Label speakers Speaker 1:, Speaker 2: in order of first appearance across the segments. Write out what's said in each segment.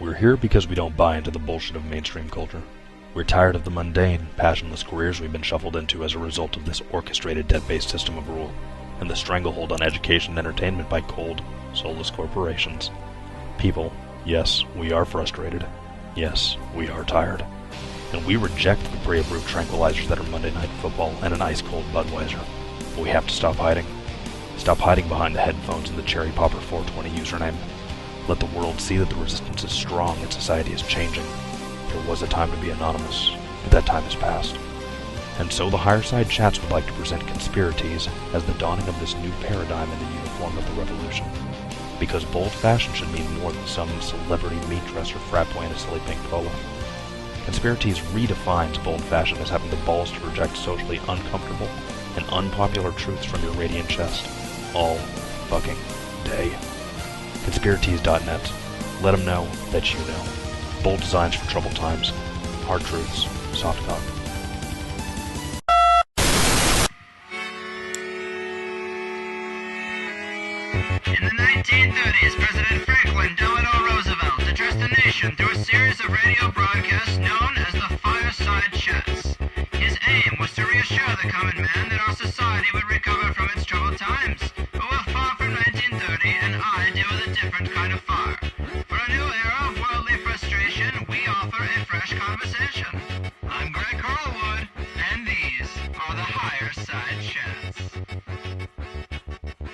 Speaker 1: We're here because we don't buy into the bullshit of mainstream culture. We're tired of the mundane, passionless careers we've been shuffled into as a result of this orchestrated debt-based system of rule, and the stranglehold on education and entertainment by cold, soulless corporations. People, yes, we are frustrated. Yes, we are tired. And we reject the Brave Root tranquilizers that are Monday Night Football and an ice-cold Budweiser. But we have to stop hiding. Stop hiding behind the headphones and the Cherry Popper 420 username. Let the world see that the resistance is strong and society is changing. There was a time to be anonymous, but that time has passed. And so the Higherside Chats would like to present Conspiracies as the dawning of this new paradigm in the uniform of the revolution. Because bold fashion should mean more than some celebrity meat dresser frat boy in a silly pink polo. Conspiracies redefines bold fashion as having the balls to reject socially uncomfortable and unpopular truths from your radiant chest. All fucking day. Conspiracies.net. Let them know that you know. Bold designs for troubled times. Hard truths. Soft cock.
Speaker 2: In the 1930s, President Franklin Delano Roosevelt addressed the nation through a series of radio broadcasts known as the Fireside Chats. His aim was to reassure the common man that our society would recover from its troubled times. But we're far from 1930, and I deal with a different kind of fire. For a new era of worldly frustration, we offer a fresh conversation. I'm Greg Carlwood, and these are the Higherside Chats.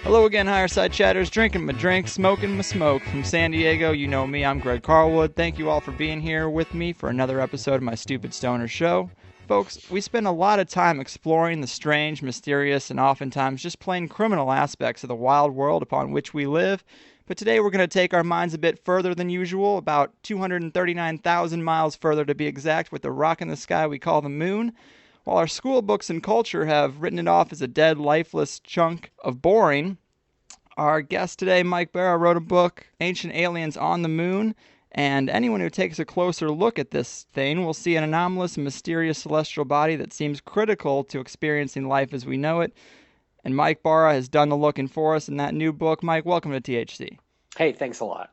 Speaker 3: Hello again, Higherside Chatters. Drinking my drink, smoking my smoke. From San Diego, you know me, I'm Greg Carlwood. Thank you all for being here with me for another episode of my Stupid Stoner Show. Folks, we spend a lot of time exploring the strange, mysterious, and oftentimes just plain criminal aspects of the wild world upon which we live. But today we're going to take our minds a bit further than usual, about 239,000 miles further to be exact, with the rock in the sky we call the moon. While our school books and culture have written it off as a dead, lifeless chunk of boring, our guest today, Mike Bara, wrote a book, Ancient Aliens on the Moon, and anyone who takes a closer look at this thing will see an anomalous and mysterious celestial body that seems critical to experiencing life as we know it. And Mike Bara has done the looking for us in that new book. Mike, welcome to THC.
Speaker 4: Hey, thanks a lot.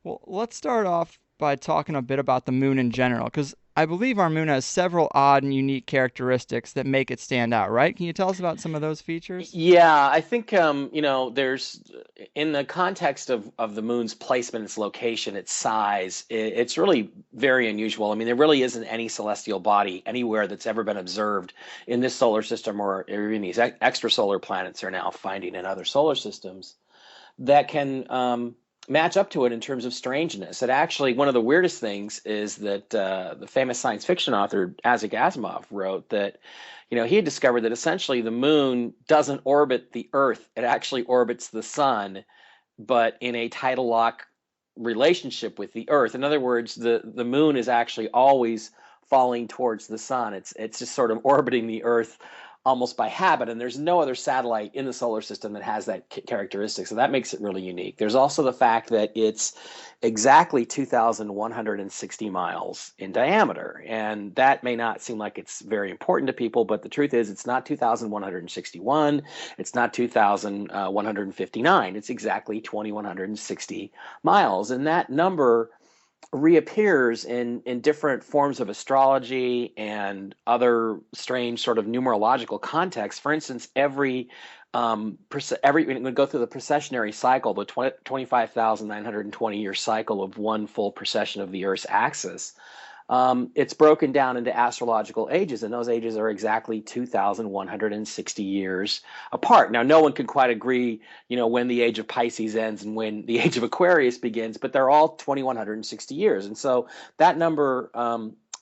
Speaker 3: Well, let's start off by talking a bit about the moon in general, because I believe our moon has several odd and unique characteristics that make it stand out, right? Can you tell us about some of those features?
Speaker 4: Yeah, I think, there's, in the context of the moon's placement, its location, its size, it's really very unusual. I mean, there really isn't any celestial body anywhere that's ever been observed in this solar system or even these extrasolar planets are now finding in other solar systems that can match up to it in terms of strangeness. It actually, one of the weirdest things is that the famous science fiction author Isaac Asimov wrote that, he had discovered that essentially the moon doesn't orbit the Earth. It actually orbits the sun, but in a tidal lock relationship with the Earth. In other words, the moon is actually always falling towards the sun. It's just sort of orbiting the Earth almost by habit, and there's no other satellite in the solar system that has that characteristic, so that makes it really unique. There's also the fact that it's exactly 2,160 miles in diameter, and that may not seem like it's very important to people, but the truth is it's not 2,161, it's not 2,159, it's exactly 2,160 miles, and that number reappears in different forms of astrology and other strange sort of numerological contexts. For instance, when we go through the precessionary cycle, the 25,920 year cycle of one full precession of the Earth's axis, it's broken down into astrological ages, and those ages are exactly 2,160 years apart. Now, no one can quite agree, when the age of Pisces ends and when the age of Aquarius begins, but they're all 2,160 years. And so that number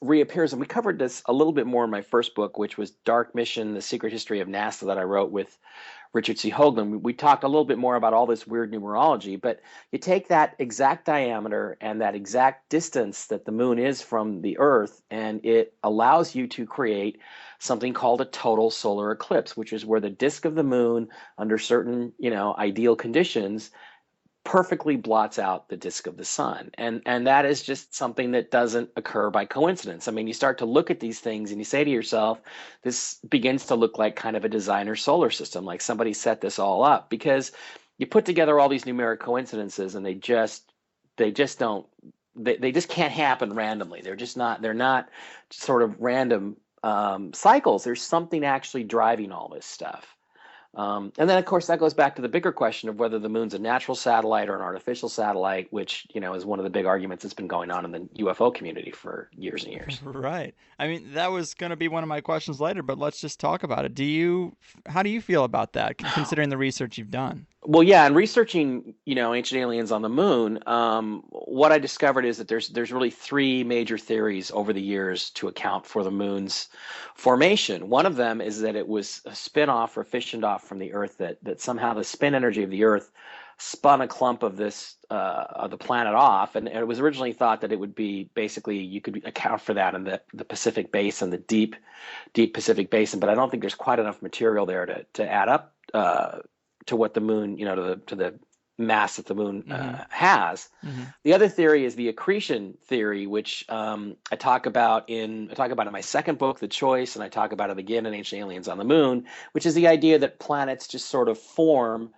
Speaker 4: reappears, and we covered this a little bit more in my first book, which was Dark Mission, The Secret History of NASA, that I wrote with Richard C. Hoagland. We talked a little bit more about all this weird numerology, but you take that exact diameter and that exact distance that the moon is from the Earth, and it allows you to create something called a total solar eclipse, which is where the disk of the moon, under certain, ideal conditions, perfectly blots out the disk of the sun. And that is just something that doesn't occur by coincidence. I mean, you start to look at these things and you say to yourself, this begins to look like kind of a designer solar system, like somebody set this all up, because you put together all these numeric coincidences and they just don't they just can't happen randomly. They're not sort of random cycles. There's something actually driving all this stuff. And then, of course, that goes back to the bigger question of whether the moon's a natural satellite or an artificial satellite, which, is one of the big arguments that's been going on in the UFO community for years and years.
Speaker 3: Right. I mean, that was going to be one of my questions later, but let's just talk about it. How do you feel about that, considering the research you've done?
Speaker 4: Well, yeah, and researching, ancient aliens on the moon, what I discovered is that there's really three major theories over the years to account for the moon's formation. One of them is that it was a spin-off or fissioned off from the Earth, that somehow the spin energy of the Earth spun a clump of the planet off, and it was originally thought that it would be basically you could account for that in the Pacific Basin, the deep Pacific Basin, but I don't think there's quite enough material there to add up to what the moon, to the mass that the moon has. Mm-hmm. The other theory is the accretion theory, which I talk about in my second book, The Choice, and I talk about it again in Ancient Aliens on the Moon, which is the idea that planets just sort of form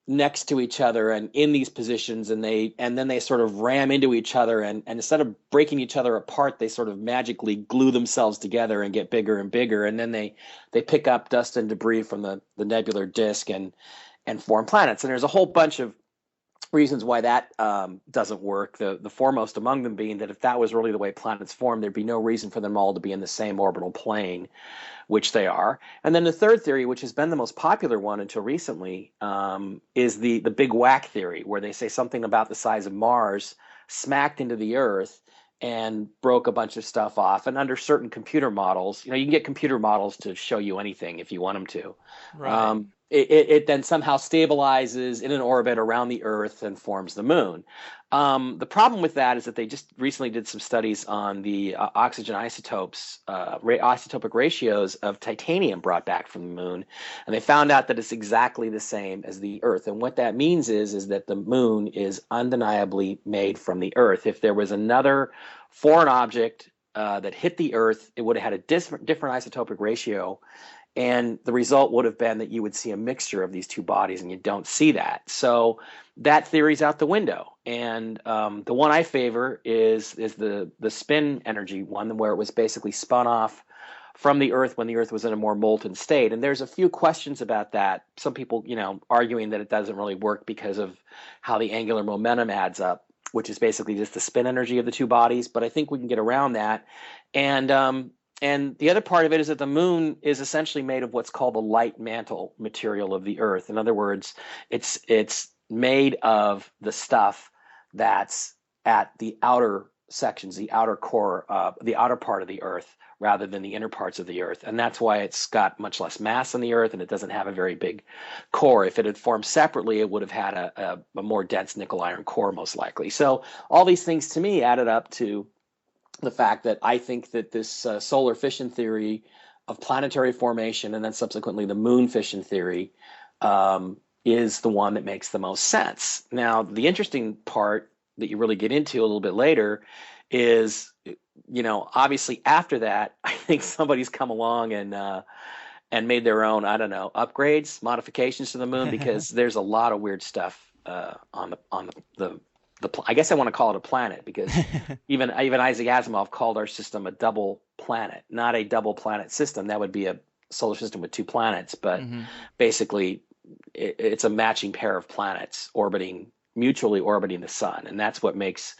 Speaker 4: next to each other and in these positions, and then they sort of ram into each other, and instead of breaking each other apart, they sort of magically glue themselves together and get bigger and bigger, and then they pick up dust and debris from the nebular disk and form planets. And there's a whole bunch of reasons why that doesn't work. The foremost among them being that if that was really the way planets form, there'd be no reason for them all to be in the same orbital plane, which they are. And then the third theory, which has been the most popular one until recently, is the big whack theory, where they say something about the size of Mars smacked into the Earth and broke a bunch of stuff off. And under certain computer models, you can get computer models to show you anything if you want them to. Right. It then somehow stabilizes in an orbit around the Earth and forms the moon. The problem with that is that they just recently did some studies on the oxygen isotopes, isotopic ratios of titanium brought back from the moon, and they found out that it's exactly the same as the Earth. And what that means is that the moon is undeniably made from the Earth. If there was another foreign object that hit the Earth, it would have had a different isotopic ratio. And the result would have been that you would see a mixture of these two bodies, and you don't see that. So that theory's out the window. And the one I favor is the spin energy one, where it was basically spun off from the Earth when the Earth was in a more molten state. And there's a few questions about that. Some people, arguing that it doesn't really work because of how the angular momentum adds up, which is basically just the spin energy of the two bodies. But I think we can get around that. And the other part of it is that the moon is essentially made of what's called the light mantle material of the Earth. In other words, it's made of the stuff that's at the outer sections, the outer core, the outer part of the Earth, rather than the inner parts of the Earth. And that's why it's got much less mass than the Earth, and it doesn't have a very big core. If it had formed separately, it would have had a more dense nickel iron core, most likely. So all these things to me added up to the fact that I think that this solar fission theory of planetary formation, and then subsequently the moon fission theory, is the one that makes the most sense. Now, the interesting part that you really get into a little bit later is, obviously after that, I think somebody's come along and made their own, I don't know, upgrades, modifications to the moon, because there's a lot of weird stuff on the I guess I want to call it a planet, because even Isaac Asimov called our system a double planet, not a double planet system. That would be a solar system with two planets, but basically it's a matching pair of planets mutually orbiting the sun, and that's what makes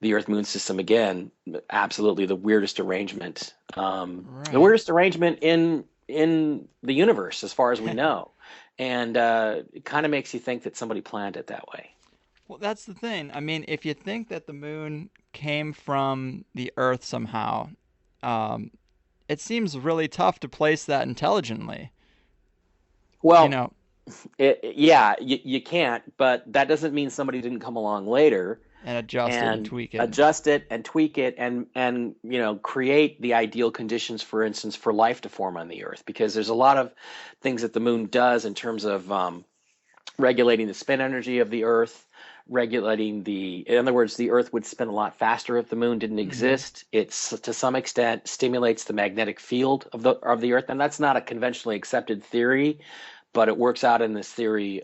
Speaker 4: the Earth-Moon system, again, absolutely the weirdest arrangement, the weirdest arrangement in the universe as far as we know, and it kind of makes you think that somebody planned it that way.
Speaker 3: Well, that's the thing. I mean, if you think that the moon came from the Earth somehow, it seems really tough to place that intelligently.
Speaker 4: Well, you can't, but that doesn't mean somebody didn't come along later
Speaker 3: and adjust it and tweak it.
Speaker 4: Adjust it and tweak it and create the ideal conditions, for instance, for life to form on the Earth, because there's a lot of things that the moon does in terms of regulating the spin energy of the Earth, in other words, the Earth would spin a lot faster if the moon didn't exist. It's to some extent stimulates the magnetic field of the Earth, and that's not a conventionally accepted theory, but it works out in this theory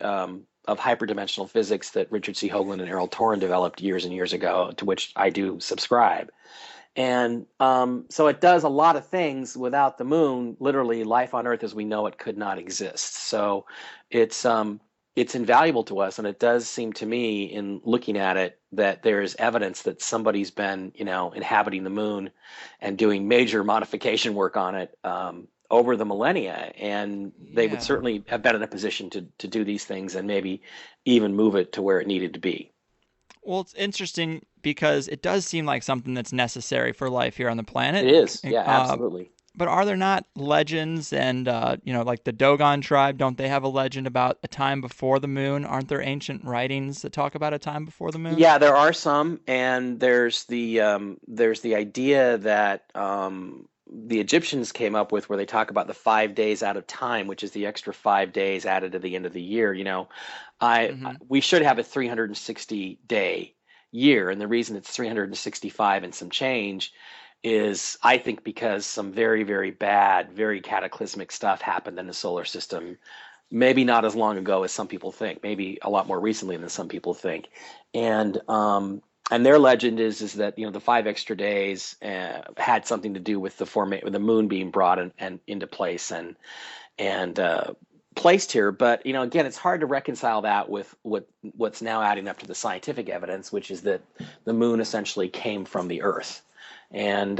Speaker 4: of hyperdimensional physics that Richard C. Hoagland and Errol Torren developed years and years ago, to which I do subscribe. And so it does a lot of things. Without the moon, literally life on Earth as we know it could not exist. So it's invaluable to us, and it does seem to me, in looking at it, that there's evidence that somebody's been, inhabiting the moon and doing major modification work on it over the millennia, and they would certainly have been in a position to do these things and maybe even move it to where it needed to be.
Speaker 3: Well, it's interesting because it does seem like something that's necessary for life here on the planet.
Speaker 4: It is, yeah, absolutely.
Speaker 3: But are there not legends and, like the Dogon tribe, don't they have a legend about a time before the moon? Aren't there ancient writings that talk about a time before the moon?
Speaker 4: Yeah, there are some, and there's the idea that the Egyptians came up with, where they talk about the 5 days out of time, which is the extra 5 days added to the end of the year. We should have a 360-day year, and the reason it's 365 and some change is, I think, because some very, very bad, very cataclysmic stuff happened in the solar system, maybe not as long ago as some people think, maybe a lot more recently than some people think. And their legend is that, the 5 extra days had something to do with the moon being brought and into place and placed here. But, again, it's hard to reconcile that with what's now adding up to the scientific evidence, which is that the moon essentially came from the Earth. And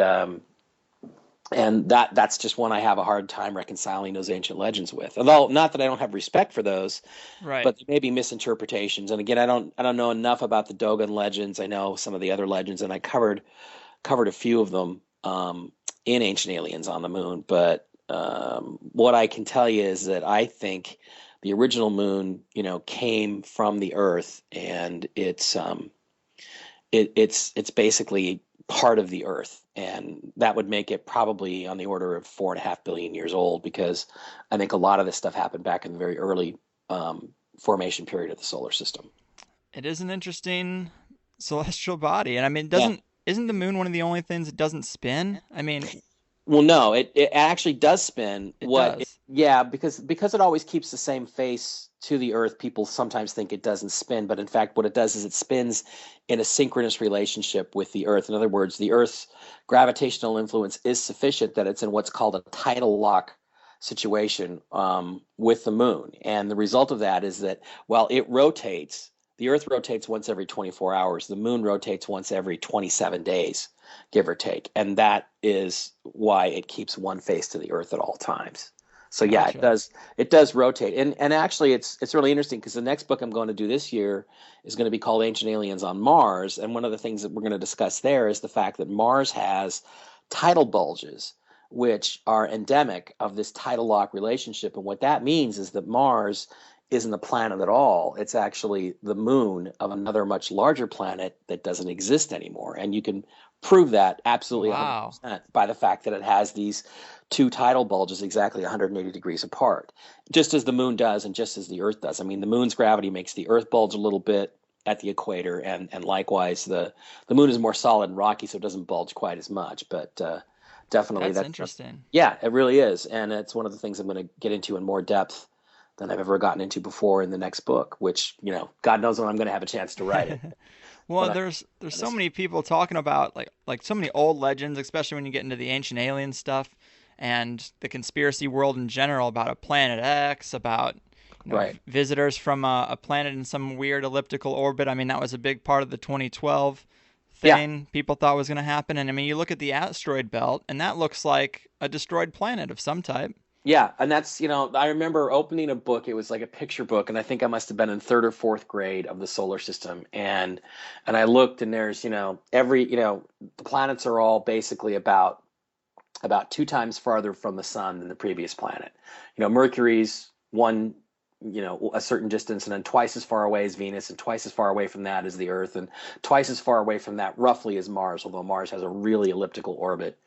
Speaker 4: that's just one I have a hard time reconciling those ancient legends with. Although, not that I don't have respect for those,
Speaker 3: right,
Speaker 4: but they may be misinterpretations. And again, I don't know enough about the Dogon legends. I know some of the other legends, and I covered a few of them in Ancient Aliens on the Moon. But what I can tell you is that I think the original moon, came from the Earth, and it's basically part of the Earth, and that would make it probably on the order of 4.5 billion years old, because I think a lot of this stuff happened back in the very early formation period of the solar system.
Speaker 3: It is an interesting celestial body, and I mean, isn't the moon one of the only things that doesn't spin? I mean,
Speaker 4: well, no, it actually does spin.
Speaker 3: It does.
Speaker 4: Because it always keeps the same face to the Earth, people sometimes think it doesn't spin, but in fact what it does is it spins in a synchronous relationship with the Earth. In other words, the Earth's gravitational influence is sufficient that it's in what's called a tidal lock situation with the moon. And the result of that is that while it rotates, the Earth rotates once every 24 hours, the moon rotates once every 27 days, give or take. And that is why it keeps one face to the Earth at all times. So yeah,
Speaker 3: Gotcha.
Speaker 4: it does rotate. And actually it's really interesting, because the next book I'm going to do this year is going to be called Ancient Aliens on Mars. And one of the things that we're going to discuss there is the fact that Mars has tidal bulges, which are endemic of this tidal lock relationship. And what that means is that Mars isn't a planet at all. It's actually the moon of another much larger planet that doesn't exist anymore. And you can prove that absolutely 100% by the fact that it has these two tidal bulges exactly 180 degrees apart, just as the moon does and just as the Earth does. I mean, the moon's gravity makes the Earth bulge a little bit at the equator, and likewise the moon is more solid and rocky, so it doesn't bulge quite as much. But definitely
Speaker 3: That's interesting.
Speaker 4: Yeah, it really is. And it's one of the things I'm going to get into in more depth than I've ever gotten into before in the next book, which, God knows when I'm going to have a chance to write it.
Speaker 3: Well, there's so many people talking about like so many old legends, especially when you get into the ancient alien stuff and the conspiracy world in general, about a planet X, about visitors from a planet in some weird elliptical orbit. I mean, that was a big part of the 2012 thing people thought was going to happen. And I mean, you look at the asteroid belt, and that looks like a destroyed planet of some type.
Speaker 4: Yeah, and that's, I remember opening a book. It was like a picture book, and I think I must have been in 3rd or 4th grade of the solar system. And I looked, and there's, the planets are all basically about 2 times farther from the sun than the previous planet. Mercury's one, a certain distance, and then twice as far away as Venus, and twice as far away from that as the Earth, and twice as far away from that roughly as Mars, although Mars has a really elliptical orbit.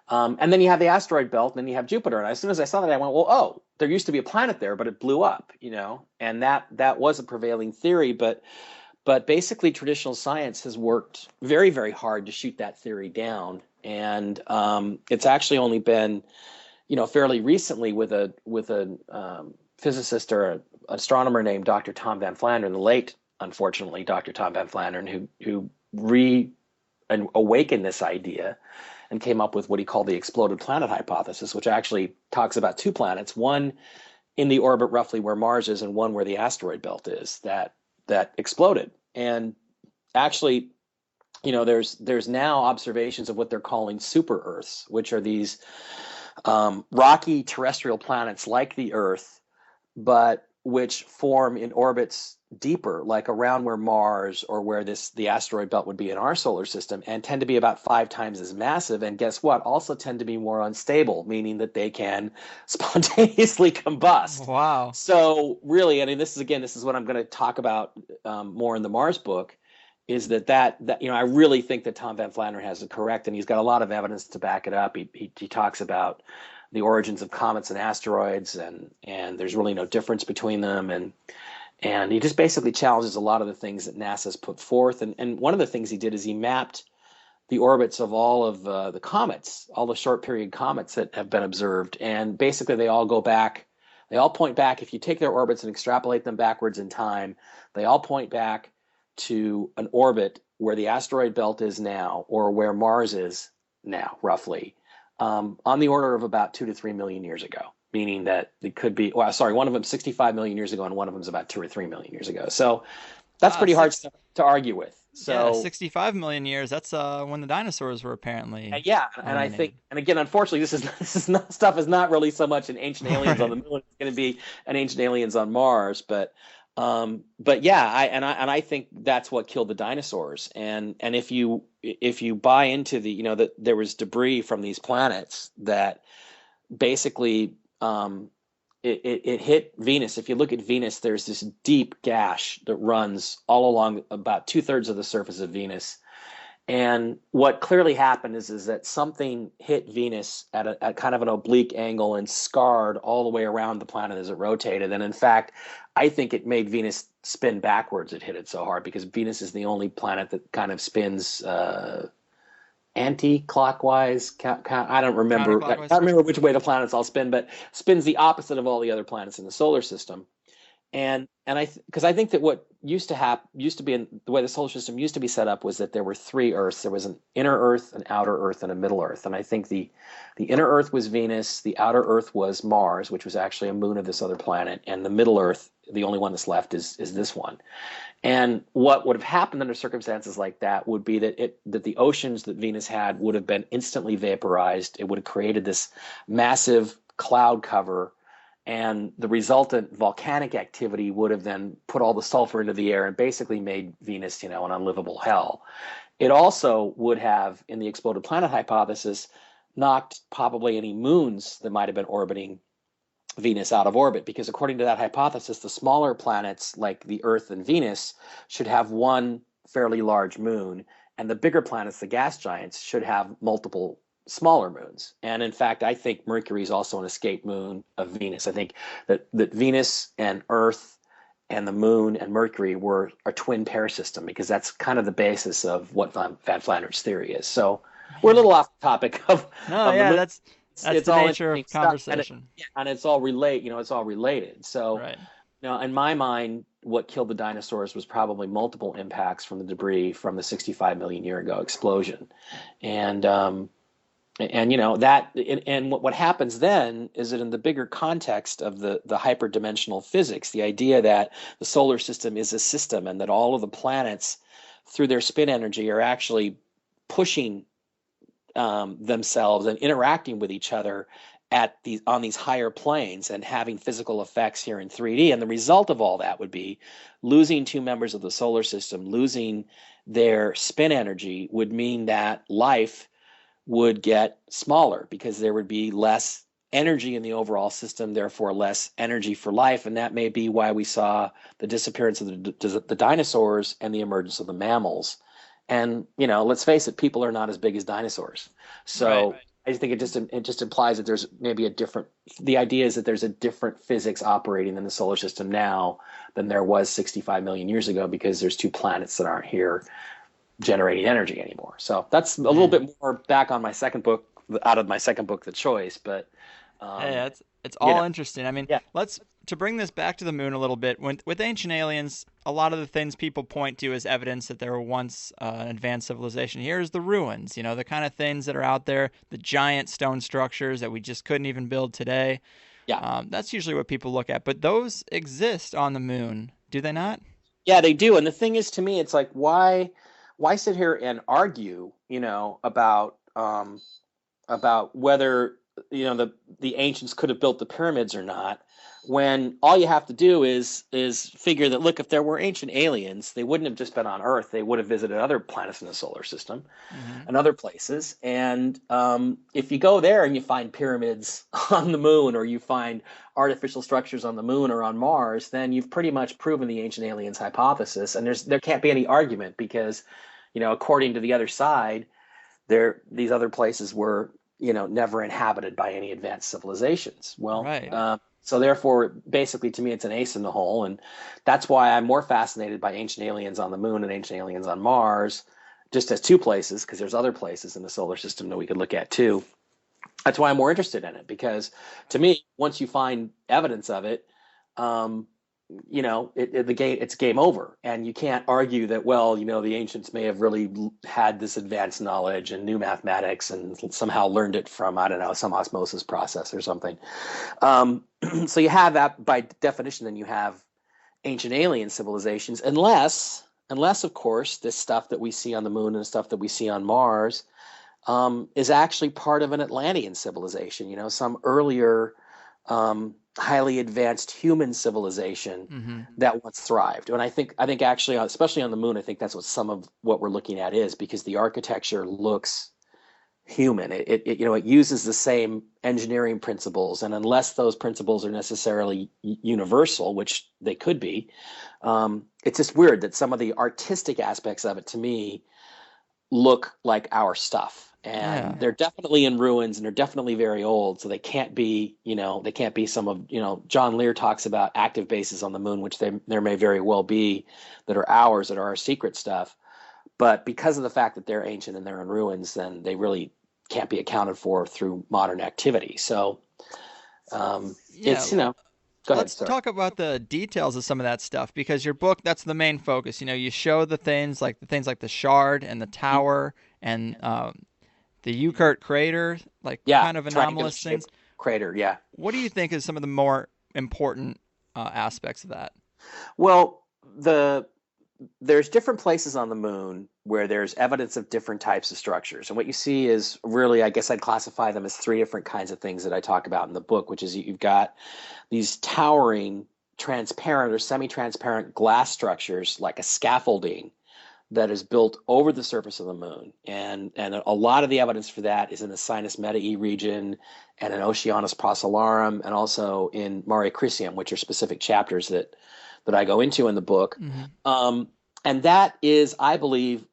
Speaker 4: And then you have the asteroid belt, and then you have Jupiter. And as soon as I saw that, I went, well, there used to be a planet there, but it blew up, and that was a prevailing theory. But basically, traditional science has worked very, very hard to shoot that theory down. And it's actually only been, fairly recently with a physicist or astronomer named Dr. Tom Van Flandern, the late, unfortunately, Dr. Tom Van Flandern, who awakened this idea and came up with what he called the exploded planet hypothesis, which actually talks about two planets, one in the orbit roughly where Mars is and one where the asteroid belt is, that exploded. And actually, there's now observations of what they're calling super Earths, which are these rocky terrestrial planets like the Earth, but which form in orbits deeper, like around where Mars or where the asteroid belt would be in our solar system, and tend to be about 5 times as massive. And guess what? Also tend to be more unstable, meaning that they can spontaneously combust.
Speaker 3: Wow.
Speaker 4: So really, I mean, this is what I'm going to talk about more in the Mars book, is that I really think that Tom Van Flandern has it correct, and he's got a lot of evidence to back it up. He talks about the origins of comets and asteroids, and there's really no difference between them, and he just basically challenges a lot of the things that NASA's put forth. And one of the things he did is he mapped the orbits of all of the comets, all the short period comets that have been observed, and basically they all point back. If you take their orbits and extrapolate them backwards in time, they all point back to an orbit where the asteroid belt is now, or where Mars is now, roughly, on the order of about 2 to 3 million years ago, meaning that it could be, one of them 65 million years ago, and one of them is about 2 or 3 million years ago. So that's pretty hard to argue with. So
Speaker 3: 65 million years, that's when the dinosaurs were apparently.
Speaker 4: And I think, and again, unfortunately, this is not stuff is not really so much an Ancient Aliens on the Moon. It's going to be an Ancient Aliens on Mars, but I think that's what killed the dinosaurs. And if you buy into that there was debris from these planets that basically it hit Venus. If you look at Venus, there's this deep gash that runs all along about 2/3 of the surface of Venus. And what clearly happened is that something hit Venus at kind of an oblique angle and scarred all the way around the planet as it rotated. And in fact, I think it made Venus spin backwards. It hit it so hard because Venus is the only planet that kind of spins anti-clockwise. I don't remember. I don't remember which way the planets all spin, but spins the opposite of all the other planets in the solar system. And because I think that what used to be in the way the solar system used to be set up was that there were 3 Earths. There was an inner Earth, an outer Earth, and a middle Earth. And I think the inner Earth was Venus, the outer Earth was Mars, which was actually a moon of this other planet, and the middle Earth, the only one that's left, is this one. And what would have happened under circumstances like that would be that the oceans that Venus had would have been instantly vaporized. It would have created this massive cloud cover, and the resultant volcanic activity would have then put all the sulfur into the air and basically made Venus, an unlivable hell. It also would have, in the exploded planet hypothesis, knocked probably any moons that might have been orbiting Venus out of orbit, because according to that hypothesis, the smaller planets like the Earth and Venus should have one fairly large moon, and the bigger planets, the gas giants, should have multiple smaller moons. And in fact, I think Mercury is also an escape moon of Venus. I think that Venus and Earth and the moon and Mercury were a twin pair system, because that's kind of the basis of what Van Flandern's theory is. So we're a little off the topic of
Speaker 3: that's the nature of conversation.
Speaker 4: And it's all it's all related. So
Speaker 3: right.
Speaker 4: In my mind, what killed the dinosaurs was probably multiple impacts from the debris from the 65 million year ago explosion. And what happens then is that in the bigger context of the hyperdimensional physics, the idea that the solar system is a system and that all of the planets through their spin energy are actually pushing themselves and interacting with each other on these higher planes and having physical effects here in 3D. And the result of all that would be losing 2 members of the solar system, losing their spin energy would mean that life would get smaller, because there would be less energy in the overall system, therefore less energy for life. And that may be why we saw the disappearance of the dinosaurs and the emergence of the mammals. And, let's face it, people are not as big as dinosaurs. So right. I think it just implies that there's maybe the idea is that there's a different physics operating in the solar system now than there was 65 million years ago, because there's 2 planets that aren't here generating energy anymore. So that's a little bit more back on my second book, out of my second book, The Choice. But
Speaker 3: It's all interesting. I mean,
Speaker 4: Yeah.
Speaker 3: to bring this back to the moon a little bit, with ancient aliens, a lot of the things people point to as evidence that there were once an advanced civilization. Here's the ruins, the kind of things that are out there, the giant stone structures that we just couldn't even build today.
Speaker 4: Yeah.
Speaker 3: That's usually what people look at. But those exist on the moon, do they not?
Speaker 4: Yeah, they do. And the thing is, to me, it's like, why sit here and argue, about whether the ancients could have built the pyramids or not, when all you have to do is figure that, look, if there were ancient aliens, they wouldn't have just been on Earth. They would have visited other planets in the solar system and other places. And if you go there and you find pyramids on the moon, or you find artificial structures on the moon or on Mars, then you've pretty much proven the ancient aliens hypothesis. And there can't be any argument, because according to the other side, these other places were never inhabited by any advanced civilizations. Well,
Speaker 3: right.
Speaker 4: So therefore, basically, to me, it's an ace in the hole. And that's why I'm more fascinated by ancient aliens on the moon and ancient aliens on Mars, just as two places, because there's other places in the solar system that we could look at too. That's why I'm more interested in it, because to me, once you find evidence of it, it's game over. And you can't argue that, well, the ancients may have really had this advanced knowledge and knew mathematics and somehow learned it from, I don't know, some osmosis process or something. So you have that by definition, then you have ancient alien civilizations, unless, of course, this stuff that we see on the moon and the stuff that we see on Mars is actually part of an Atlantean civilization, some earlier highly advanced human civilization that once thrived. And I think actually, especially on the moon, I think that's what some of what we're looking at is, because the architecture looks human. It uses the same engineering principles, and unless those principles are necessarily universal, which they could be, it's just weird that some of the artistic aspects of it, to me, look like our stuff. And they're definitely in ruins, and they're definitely very old. So they can't be, some of, John Lear talks about active bases on the moon, which there may very well be, that are ours, that are our secret stuff. But because of the fact that they're ancient and they're in ruins, then they really can't be accounted for through modern activity. So it's, go ahead.
Speaker 3: Let's talk about the details of some of that stuff, because your book, that's the main focus. You show the things like the shard and the tower and the Ukert crater, kind of anomalous things.
Speaker 4: Crater, yeah.
Speaker 3: What do you think is some of the more important aspects of that?
Speaker 4: Well, there's different places on the moon where there's evidence of different types of structures. And what you see is really, I guess I'd classify them as three different kinds of things that I talk about in the book, which is you've got these towering, transparent or semi-transparent glass structures, like a scaffolding, that is built over the surface of the moon. And a lot of the evidence for that is in the Sinus Medae region and in Oceanus Procellarum, and also in Mare Crisium, which are specific chapters that I go into in the book. And that is, I believe,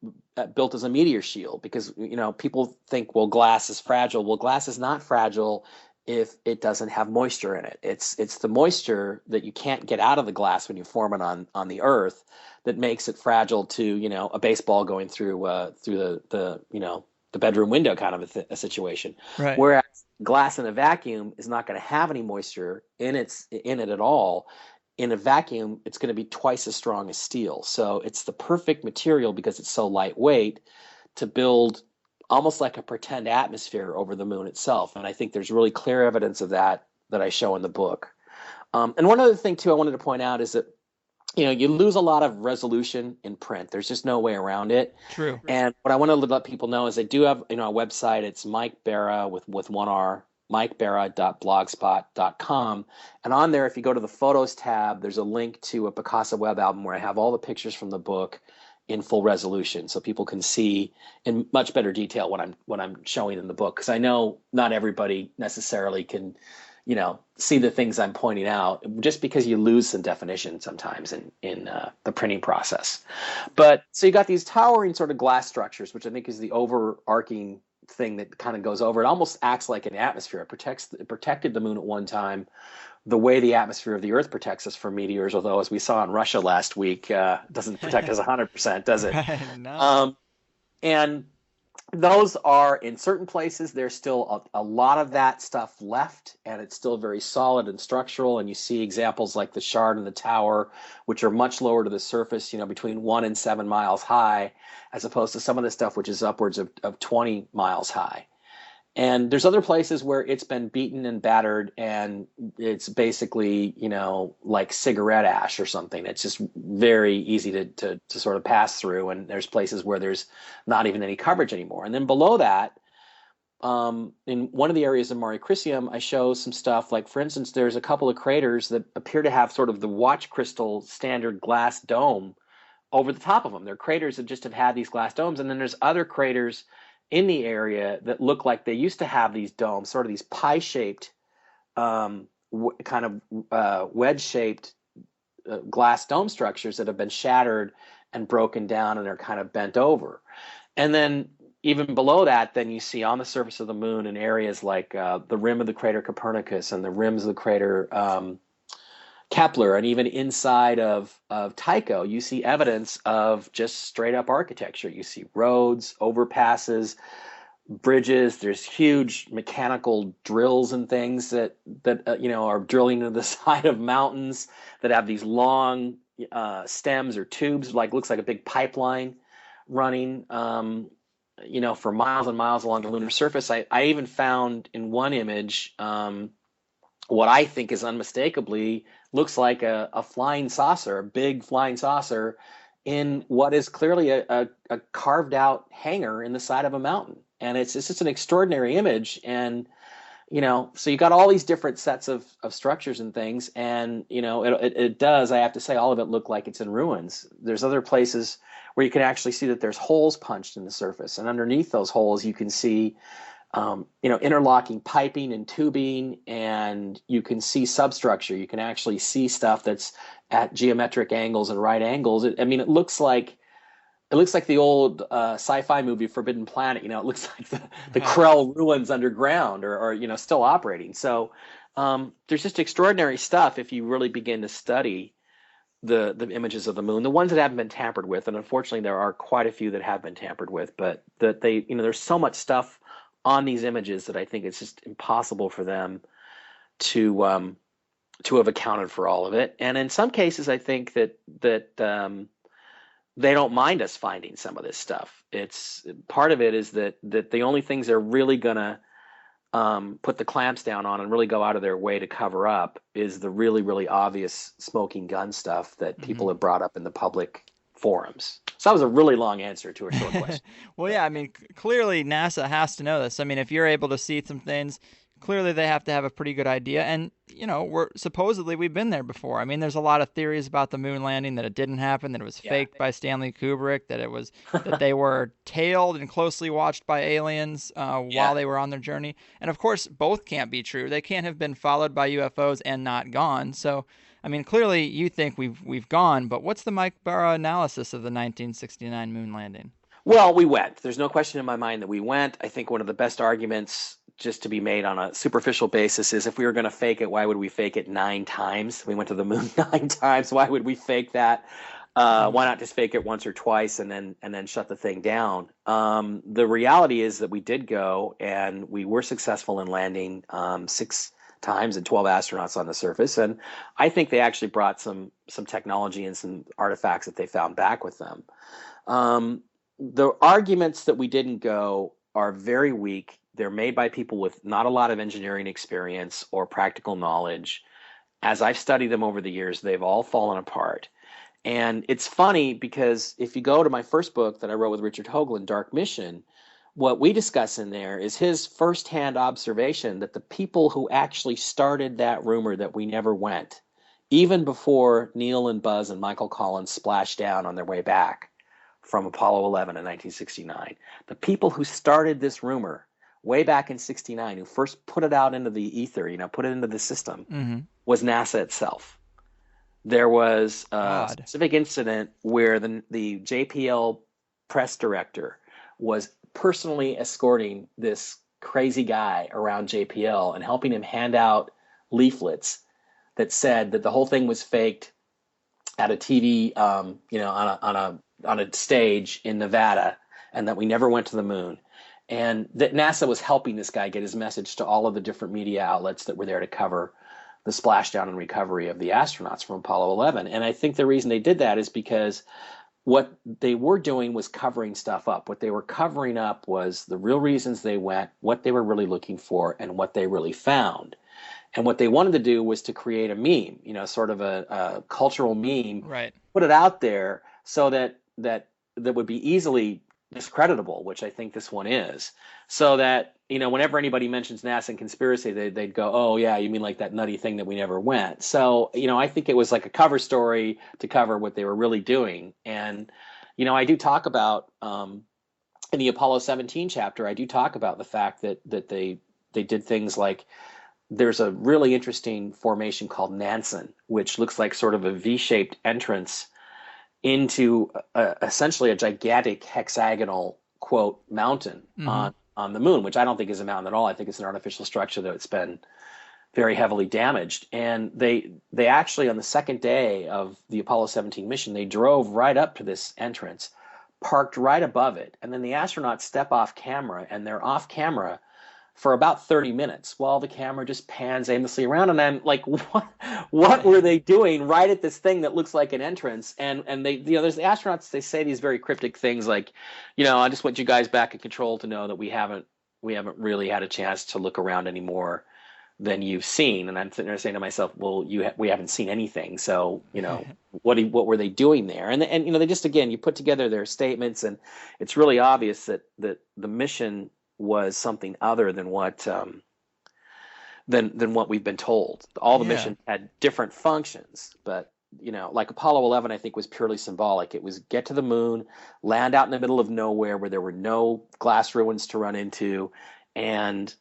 Speaker 4: built as a meteor shield, because, people think, well, glass is fragile. Well, glass is not fragile if it doesn't have moisture in it. It's the moisture that you can't get out of the glass when you form it on the Earth that makes it fragile to, a baseball going through the bedroom window kind of a situation.
Speaker 3: Right.
Speaker 4: Whereas glass in a vacuum is not going to have any moisture in it at all. In a vacuum, it's going to be twice as strong as steel. So it's the perfect material, because it's so lightweight, to build almost like a pretend atmosphere over the moon itself. And I think there's really clear evidence of that I show in the book. And one other thing, too, I wanted to point out is that, you lose a lot of resolution in print. There's just no way around it.
Speaker 3: True.
Speaker 4: And what I want to let people know is I do have, a website. It's Mike Bara with one R, mikebara.blogspot.com. And on there, if you go to the Photos tab, there's a link to a Picasa web album where I have all the pictures from the book in full resolution, so people can see in much better detail what I'm showing in the book. Because I know not everybody necessarily can, see the things I'm pointing out, just because you lose some definition sometimes in the printing process. But so you got these towering sort of glass structures, which I think is the overarching thing that kind of goes over. It almost acts like an atmosphere. It protected the moon at one time, the way the atmosphere of the Earth protects us from meteors, although, as we saw in Russia last week, doesn't protect us 100%, does it?
Speaker 3: No.
Speaker 4: And Those are in certain places. There's still a lot of that stuff left, and it's still very solid and structural. And you see examples like the Shard and the Tower, which are much lower to the surface, between 1 and 7 miles high, as opposed to some of the stuff which is upwards of 20 miles high. And there's other places where it's been beaten and battered, and it's basically, like cigarette ash or something. It's just very easy to sort of pass through. And there's places where there's not even any coverage anymore. And then below that, in one of the areas of Mare Crisium, I show some stuff like, for instance, there's a couple of craters that appear to have sort of the watch crystal standard glass dome over the top of them. They're craters that just have had these glass domes. And then there's other craters in the area that look like they used to have these domes, sort of these pie-shaped, wedge-shaped glass dome structures that have been shattered and broken down and are kind of bent over. And then even below that, then you see on the surface of the moon in areas like the rim of the crater Copernicus and the rims of the crater Kepler, and even inside of Tycho, you see evidence of just straight up architecture. You see roads, overpasses, bridges. There's huge mechanical drills and things that are drilling into the side of mountains that have these long stems or tubes, looks like a big pipeline running, for miles and miles along the lunar surface. I even found in one image what I think is unmistakably looks like a flying saucer, a big flying saucer in what is clearly a carved out hangar in the side of a mountain. And it's just an extraordinary image. And, so you got all these different sets of structures and things. And, it does, I have to say, all of it look like it's in ruins. There's other places where you can actually see that there's holes punched in the surface. And underneath those holes, you can see interlocking piping and tubing, and you can see substructure. You can actually see stuff that's at geometric angles and right angles. It looks like the old sci-fi movie Forbidden Planet. It looks like the Krell ruins underground or still operating. So there's just extraordinary stuff if you really begin to study the images of the moon, the ones that haven't been tampered with. And unfortunately, there are quite a few that have been tampered with, but that they, there's so much stuff on these images that I think it's just impossible for them to have accounted for all of it. And in some cases, I think that they don't mind us finding some of this stuff. It's part of it is that the only things they're really gonna put the clamps down on and really go out of their way to cover up is the really, really obvious smoking gun stuff that people have brought up in the public forums. So that was a really long answer to a short question.
Speaker 3: Well, yeah, clearly NASA has to know this. If you're able to see some things, clearly they have to have a pretty good idea. And, we've been there before. There's a lot of theories about the moon landing, that it didn't happen, that it was faked by Stanley Kubrick, that they were tailed and closely watched by aliens while they were on their journey. And of course, both can't be true. They can't have been followed by UFOs and not gone. So, clearly you think we've gone, but what's the Mike Bara analysis of the 1969 moon landing?
Speaker 4: Well, we went. There's no question in my mind that we went. I think one of the best arguments just to be made on a superficial basis is if we were going to fake it, why would we fake it 9 times? We went to the moon 9 times. Why would we fake that? Why not just fake it once or twice and then shut the thing down? The reality is that we did go, and we were successful in landing 6 times and 12 astronauts on the surface. And I think they actually brought some technology and some artifacts that they found back with them. The arguments that we didn't go are very weak. They're made by people with not a lot of engineering experience or practical knowledge. As I've studied them over the years, they've all fallen apart. And it's funny because if you go to my first book that I wrote with Richard Hoagland, Dark Mission, what we discuss in there is his firsthand observation that the people who actually started that rumor that we never went, even before Neil and Buzz and Michael Collins splashed down on their way back from Apollo 11 in 1969, the people who started this rumor way back in 69, who first put it out into the ether, put it into the system, was NASA itself. There was a specific incident where the JPL press director was personally escorting this crazy guy around JPL and helping him hand out leaflets that said that the whole thing was faked at a TV, on a stage in Nevada, and that we never went to the moon, and that NASA was helping this guy get his message to all of the different media outlets that were there to cover the splashdown and recovery of the astronauts from Apollo 11. And I think the reason they did that is because what they were doing was covering stuff up. What they were covering up was the real reasons they went, what they were really looking for, and what they really found. And what they wanted to do was to create a meme, sort of a cultural meme,
Speaker 3: right?
Speaker 4: Put it out there so that would be easily discreditable, which I think this one is, so that whenever anybody mentions NASA and conspiracy, they'd go, oh yeah, you mean like that nutty thing that we never went. So I think it was like a cover story to cover what they were really doing. And I do talk about in the Apollo 17 chapter, I do talk about the fact that they did things like, there's a really interesting formation called Nansen, which looks like sort of a V-shaped entrance into essentially a gigantic hexagonal, quote, mountain on the moon, which I don't think is a mountain at all. I think it's an artificial structure that's been very heavily damaged. And they actually, on the second day of the Apollo 17 mission, they drove right up to this entrance, parked right above it, and then the astronauts step off camera, and they're off camera for about 30 minutes while the camera just pans aimlessly around. And I'm like, what were they doing right at this thing that looks like an entrance? And they, there's the astronauts, they say these very cryptic things like, I just want you guys back in control to know that we haven't really had a chance to look around any more than you've seen. And I'm sitting there saying to myself, well, we haven't seen anything. So, what were they doing there? And they just, again, you put together their statements, and it's really obvious that the mission was something other than what than what we've been told. All the missions had different functions, but like Apollo 11, I think was purely symbolic. It was get to the moon, land out in the middle of nowhere where there were no glass ruins to run into, and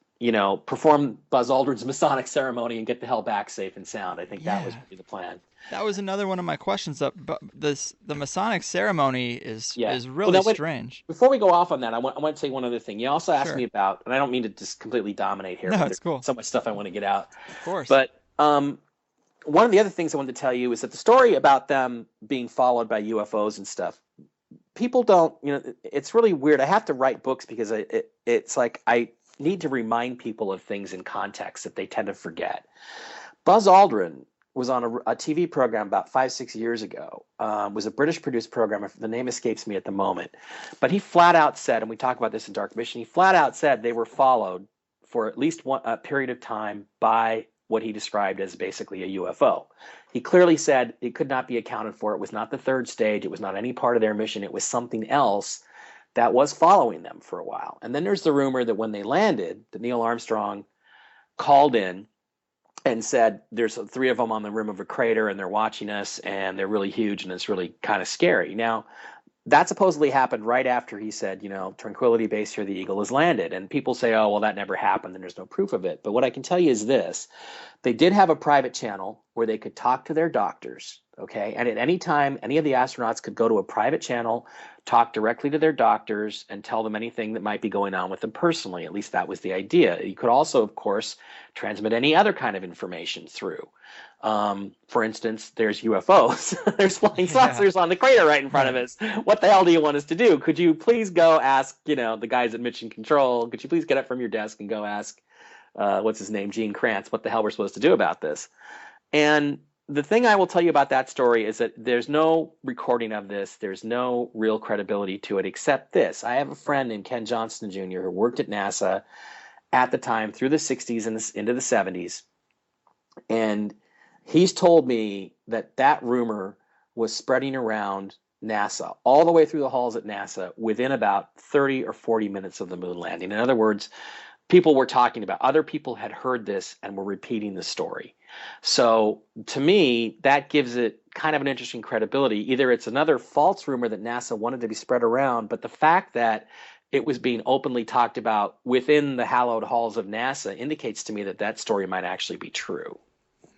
Speaker 4: perform Buzz Aldrin's Masonic ceremony and get the hell back safe and sound. I think that was really the plan.
Speaker 3: That was another one of my questions. The Masonic ceremony is really strange.
Speaker 4: Before we go off on that, I want to say one other thing. You also asked me about, and I don't mean to just completely dominate here.
Speaker 3: No, it's cool.
Speaker 4: So much stuff I want to get out.
Speaker 3: Of course.
Speaker 4: But one of the other things I wanted to tell you is that the story about them being followed by UFOs and stuff, people don't, it's really weird. I have to write books because it's like I need to remind people of things in context that they tend to forget. Buzz Aldrin was on a TV program about 5-6 years ago. Was a British produced program. The name escapes me at the moment, but he flat out said, and we talk about this in Dark Mission, he flat out said they were followed for at least a period of time by what he described as basically a UFO. He clearly said it could not be accounted for. It was not the third stage. It was not any part of their mission. It was something else that was following them for a while. And then there's the rumor that when they landed, that Neil Armstrong called in and said, there's 3 of them on the rim of a crater and they're watching us and they're really huge and it's really kind of scary. Now, that supposedly happened right after he said, Tranquility Base here, the Eagle has landed. And people say, oh, well, that never happened and there's no proof of it. But what I can tell you is this. They did have a private channel where they could talk to their doctors, okay? And at any time, any of the astronauts could go to a private channel, talk directly to their doctors, and tell them anything that might be going on with them personally. At least that was the idea. You could also, of course, transmit any other kind of information through. For instance, there's UFOs. There's flying saucers on the crater right in front of us. What the hell do you want us to do? Could you please go ask, the guys at Mission Control, could you please get up from your desk and go ask, what's his name, Gene Kranz, what the hell we're supposed to do about this? And the thing I will tell you about that story is that there's no recording of this. There's no real credibility to it except this. I have a friend named Ken Johnston Jr. who worked at NASA at the time through the 60s and into the 70s. And he's told me that rumor was spreading around NASA all the way through the halls at NASA within about 30 or 40 minutes of the moon landing. In other words, people were talking about, other people had heard this and were repeating the story. So to me, that gives it kind of an interesting credibility. Either it's another false rumor that NASA wanted to be spread around, but the fact that it was being openly talked about within the hallowed halls of NASA indicates to me that story might actually be true.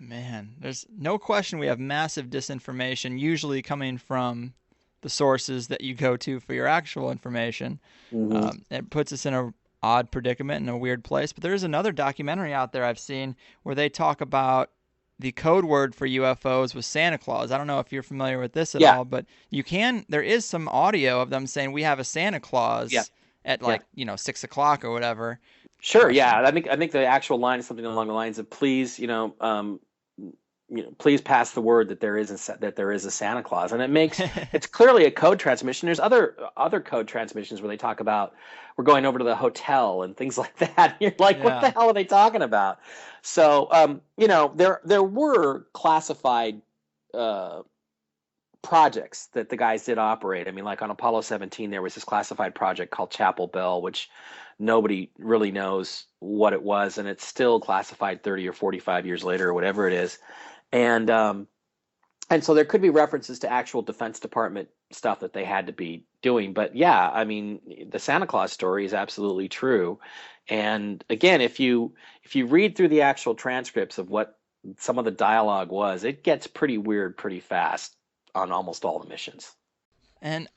Speaker 3: Man, there's no question we have massive disinformation, usually coming from the sources that you go to for your actual information. Mm-hmm. It puts us in a odd predicament in a weird place. But there is another documentary out there I've seen where they talk about the code word for UFOs was Santa Claus. I don't know if you're familiar with this at
Speaker 4: Yeah.
Speaker 3: all, but there is some audio of them saying we have a Santa Claus
Speaker 4: Yeah.
Speaker 3: at 6:00 or whatever.
Speaker 4: Sure. Yeah. I think the actual line is something along the lines of please, please pass the word that there is a Santa Claus, and it's clearly a code transmission. There's other code transmissions where they talk about we're going over to the hotel and things like that. You're like, what the hell are they talking about? So, there were classified projects that the guys did operate. I mean, like on Apollo 17, there was this classified project called Chapel Bell, which nobody really knows what it was, and it's still classified 30 or 45 years later or whatever it is. And so there could be references to actual Defense Department stuff that they had to be doing. But yeah, I mean, the Santa Claus story is absolutely true. And again, if you read through the actual transcripts of what some of the dialogue was, it gets pretty weird pretty fast on almost all the missions.
Speaker 3: And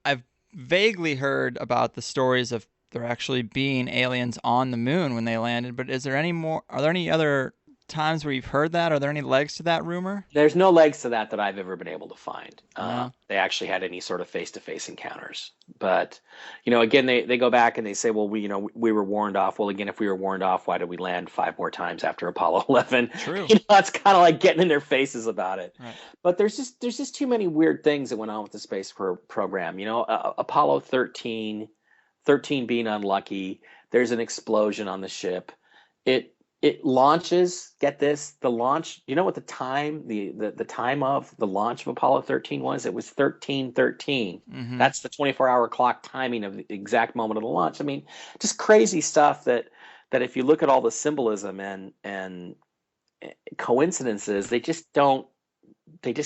Speaker 3: I've vaguely heard about the stories of there actually being aliens on the moon when they landed, but are there any other times where you've heard that? Are there any legs to that rumor?
Speaker 4: There's no legs to that I've ever been able to find.
Speaker 3: No.
Speaker 4: They actually had any sort of face-to-face encounters. But, again, they go back and they say, well, we were warned off. Well, again, if we were warned off, why did we land 5 more times after Apollo 11?
Speaker 3: True.
Speaker 4: It's kind of like getting in their faces about it.
Speaker 3: Right.
Speaker 4: But there's just too many weird things that went on with the space program. Apollo 13 being unlucky. There's an explosion on the ship. It launches, get this, the launch, you know what the time of the launch of Apollo 13 was? It was 13:13.
Speaker 3: Mm-hmm.
Speaker 4: That's the 24-hour clock timing of the exact moment of the launch. I mean, just crazy stuff that if you look at all the symbolism and coincidences, they just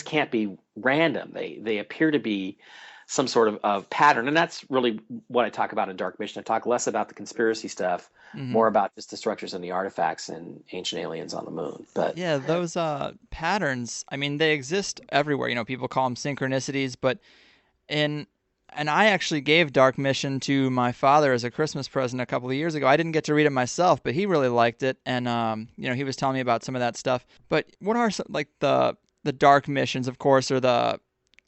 Speaker 4: can't be random. They appear to be some sort of pattern. And that's really what I talk about in Dark Mission. I talk less about the conspiracy stuff, more about just the structures and the artifacts and ancient aliens on the moon. But
Speaker 3: yeah, those patterns, I mean, they exist everywhere. People call them synchronicities, but and I actually gave Dark Mission to my father as a Christmas present a couple of years ago. I didn't get to read it myself, but he really liked it. And, he was telling me about some of that stuff. But what are some, like the dark missions, of course, are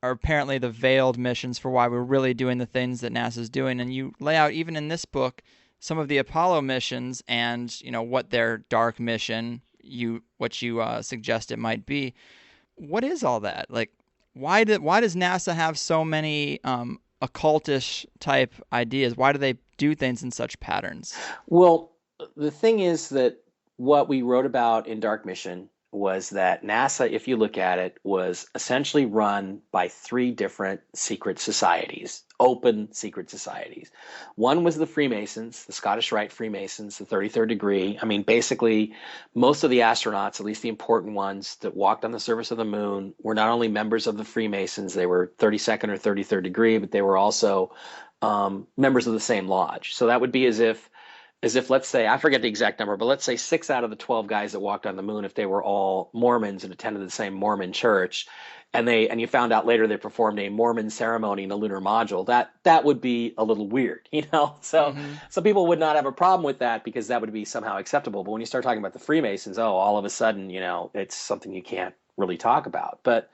Speaker 3: apparently the veiled missions for why we're really doing the things that NASA's doing. And you lay out, even in this book, some of the Apollo missions and, what their dark mission, what you suggest it might be. What is all that? Like, why does NASA have so many occultish type ideas? Why do they do things in such patterns?
Speaker 4: Well, the thing is that what we wrote about in Dark Mission was that NASA, if you look at it, was essentially run by 3 different secret societies, open secret societies. One was the Freemasons, the Scottish Rite Freemasons, the 33rd degree. I mean, basically, most of the astronauts, at least the important ones that walked on the surface of the moon, were not only members of the Freemasons, they were 32nd or 33rd degree, but they were also members of the same lodge. So that would be as if, let's say, I forget the exact number, but let's say 6 out of the 12 guys that walked on the moon, if they were all Mormons and attended the same Mormon church, and you found out later they performed a Mormon ceremony in a lunar module, that would be a little weird, So some people would not have a problem with that because that would be somehow acceptable. But when you start talking about the Freemasons, all of a sudden, it's something you can't really talk about. But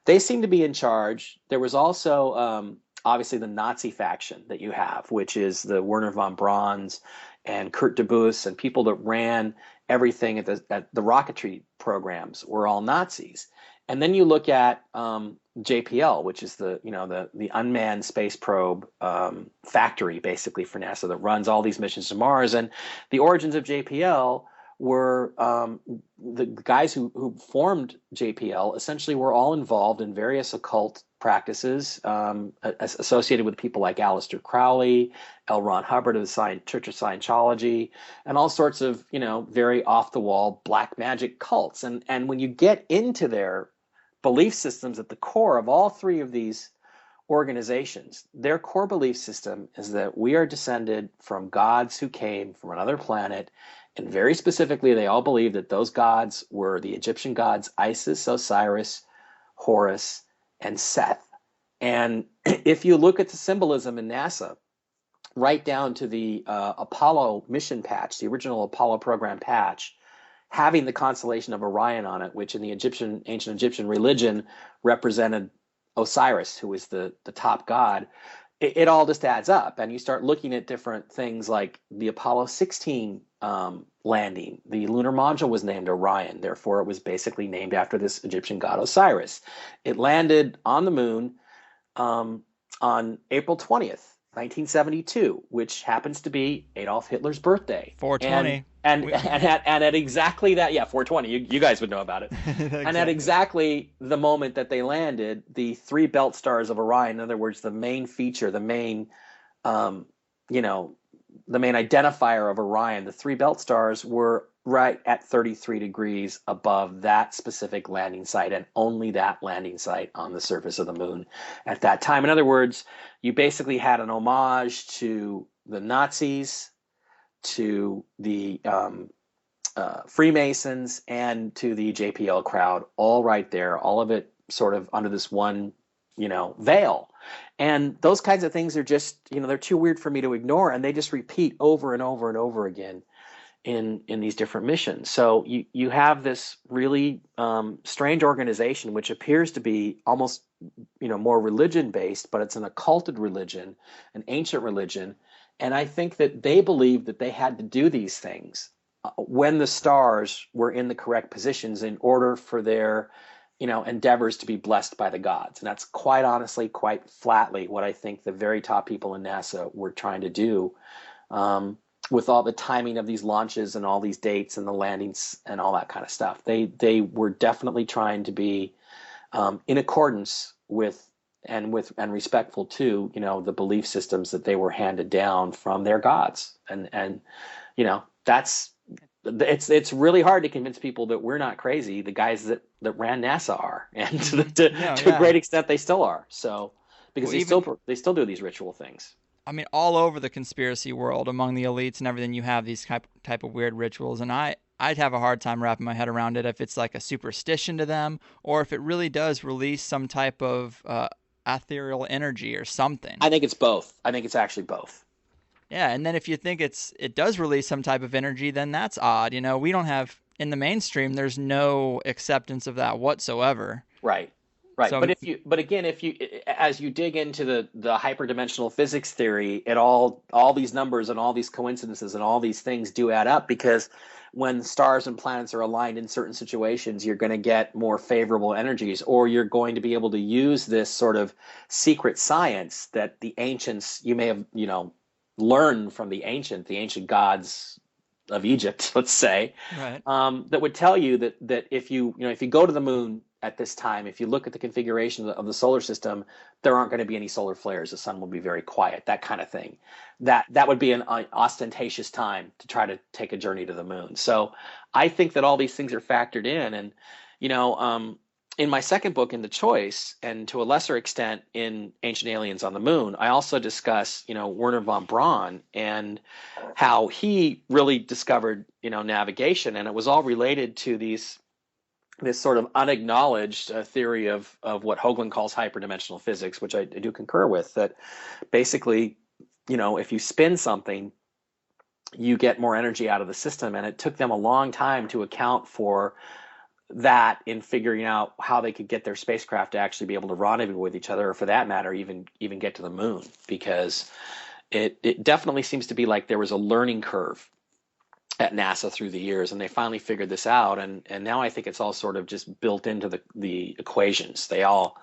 Speaker 4: they seem to be in charge. There was also obviously the Nazi faction that you have, which is the Werner von Braun's and Kurt Debus and people that ran everything at the rocketry programs were all Nazis. And then you look at JPL, which is the unmanned space probe factory, basically, for NASA that runs all these missions to Mars. And the origins of JPL were the guys who formed JPL essentially were all involved in various occult practices associated with people like Aleister Crowley, L. Ron Hubbard of the Church of Scientology, and all sorts of very off-the-wall black magic cults. And when you get into their belief systems at the core of all 3 of these organizations, their core belief system is that we are descended from gods who came from another planet. And very specifically, they all believe that those gods were the Egyptian gods Isis, Osiris, Horus, and Seth. And if you look at the symbolism in NASA, right down to the Apollo mission patch, the original Apollo program patch, having the constellation of Orion on it, which in the ancient Egyptian religion represented Osiris, who is the top god, it all just adds up. And you start looking at different things like the Apollo 16 landing. The lunar module was named Orion. Therefore, it was basically named after this Egyptian god Osiris. It landed on the moon on April 20th. 1972, which happens to be Adolf Hitler's birthday.
Speaker 3: 420.
Speaker 4: And at exactly that, 420, you guys would know about it. Exactly. And at exactly the moment that they landed, the three belt stars of Orion, in other words, the main feature, the main, the main identifier of Orion, the three belt stars were right at 33 degrees above that specific landing site, and only that landing site on the surface of the moon at that time. In other words, you basically had an homage to the Nazis, to the Freemasons, and to the JPL crowd, all right there, all of it sort of under this one, veil. And those kinds of things are just, they're too weird for me to ignore, and they just repeat over and over and over again in these different missions. So you have this really strange organization, which appears to be almost more religion based, but it's an occulted religion, an ancient religion. And I think that they believed that they had to do these things when the stars were in the correct positions in order for their endeavors to be blessed by the gods. And that's quite honestly, quite flatly what I think the very top people in NASA were trying to do. With all the timing of these launches and all these dates and the landings and all that kind of stuff. They were definitely trying to be in accordance with and respectful to, the belief systems that they were handed down from their gods. And it's really hard to convince people that we're not crazy. The guys that ran NASA are, and to a great extent they still are. So because they still do these ritual things.
Speaker 3: I mean, all over the conspiracy world, among the elites and everything, you have these type of weird rituals, and I'd have a hard time wrapping my head around it if it's like a superstition to them, or if it really does release some type of ethereal energy or something.
Speaker 4: I think it's both. I think it's actually both.
Speaker 3: Yeah, and then if you think it does release some type of energy, then that's odd. We don't have, in the mainstream, there's no acceptance of that whatsoever.
Speaker 4: Right. So, but again, as you dig into the hyperdimensional physics theory, all these numbers and all these coincidences and all these things do add up, because when stars and planets are aligned in certain situations, you're going to get more favorable energies, or you're going to be able to use this sort of secret science that the ancients, you may have, learned from the ancient gods of Egypt, let's say,
Speaker 3: right.
Speaker 4: That would tell you that if you go to the moon at this time, if you look at the configuration of the solar system, there aren't going to be any solar flares. The sun will be very quiet, that kind of thing. That would be an ostentatious time to try to take a journey to the moon. So I think that all these things are factored in. And, in my second book, In the Choice, and to a lesser extent in Ancient Aliens on the Moon, I also discuss, Wernher von Braun and how he really discovered, navigation. And it was all related to this sort of unacknowledged theory of what Hoagland calls hyperdimensional physics, which I do concur with, that basically, if you spin something, you get more energy out of the system. And it took them a long time to account for that in figuring out how they could get their spacecraft to actually be able to rendezvous with each other, or for that matter, even get to the moon, because it definitely seems to be like there was a learning curve at NASA through the years, and they finally figured this out, and now I think it's all sort of just built into the equations. They all,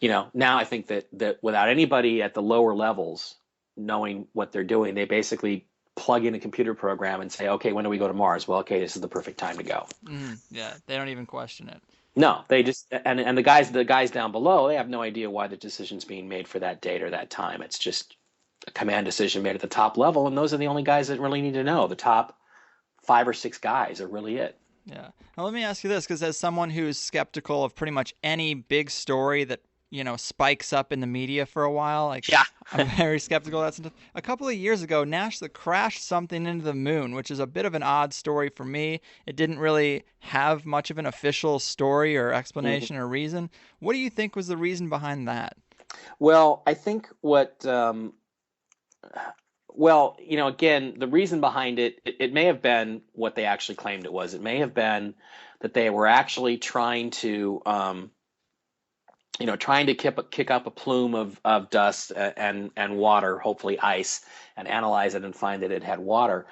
Speaker 4: now I think that without anybody at the lower levels knowing what they're doing, they basically plug in a computer program and say, okay, when do we go to Mars? Well, okay, this is the perfect time to go.
Speaker 3: Yeah, they don't even question it.
Speaker 4: No, they just, and the guys down below, they have no idea why the decision's being made for that date or that time. It's just a command decision made at the top level, and those are the only guys that really need to know. The top 5 or 6 guys are really it.
Speaker 3: Yeah. Now let me ask you this, because as someone who's skeptical of pretty much any big story that spikes up in the media for a while, I'm very skeptical of that stuff. A couple of years ago, NASA crashed something into the moon, which is a bit of an odd story for me. It didn't really have much of an official story or explanation or reason. What do you think was the reason behind that?
Speaker 4: Well, I think what Well, again, the reason behind it may have been what they actually claimed it was. It may have been that they were actually trying to, trying to kick up a plume of dust and water, hopefully ice, and analyze it and find that it had water.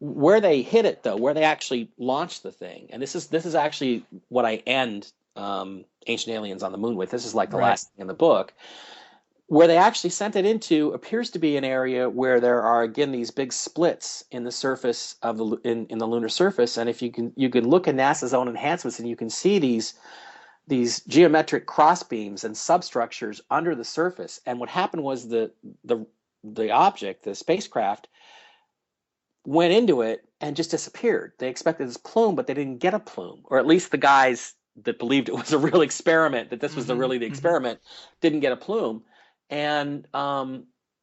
Speaker 4: Where they hit it, though, where they actually launched the thing, and this is actually what I end Ancient Aliens on the Moon with. This is like the last thing in the book. Where they actually sent it into appears to be an area where there are, again, these big splits in the surface of in the lunar surface. And if you can look at NASA's own enhancements, and you can see these geometric crossbeams and substructures under the surface. And what happened was the object, the spacecraft, went into it and just disappeared. They expected this plume, but they didn't get a plume, or at least the guys that believed it was a real experiment, that this was really the experiment, didn't get a plume. And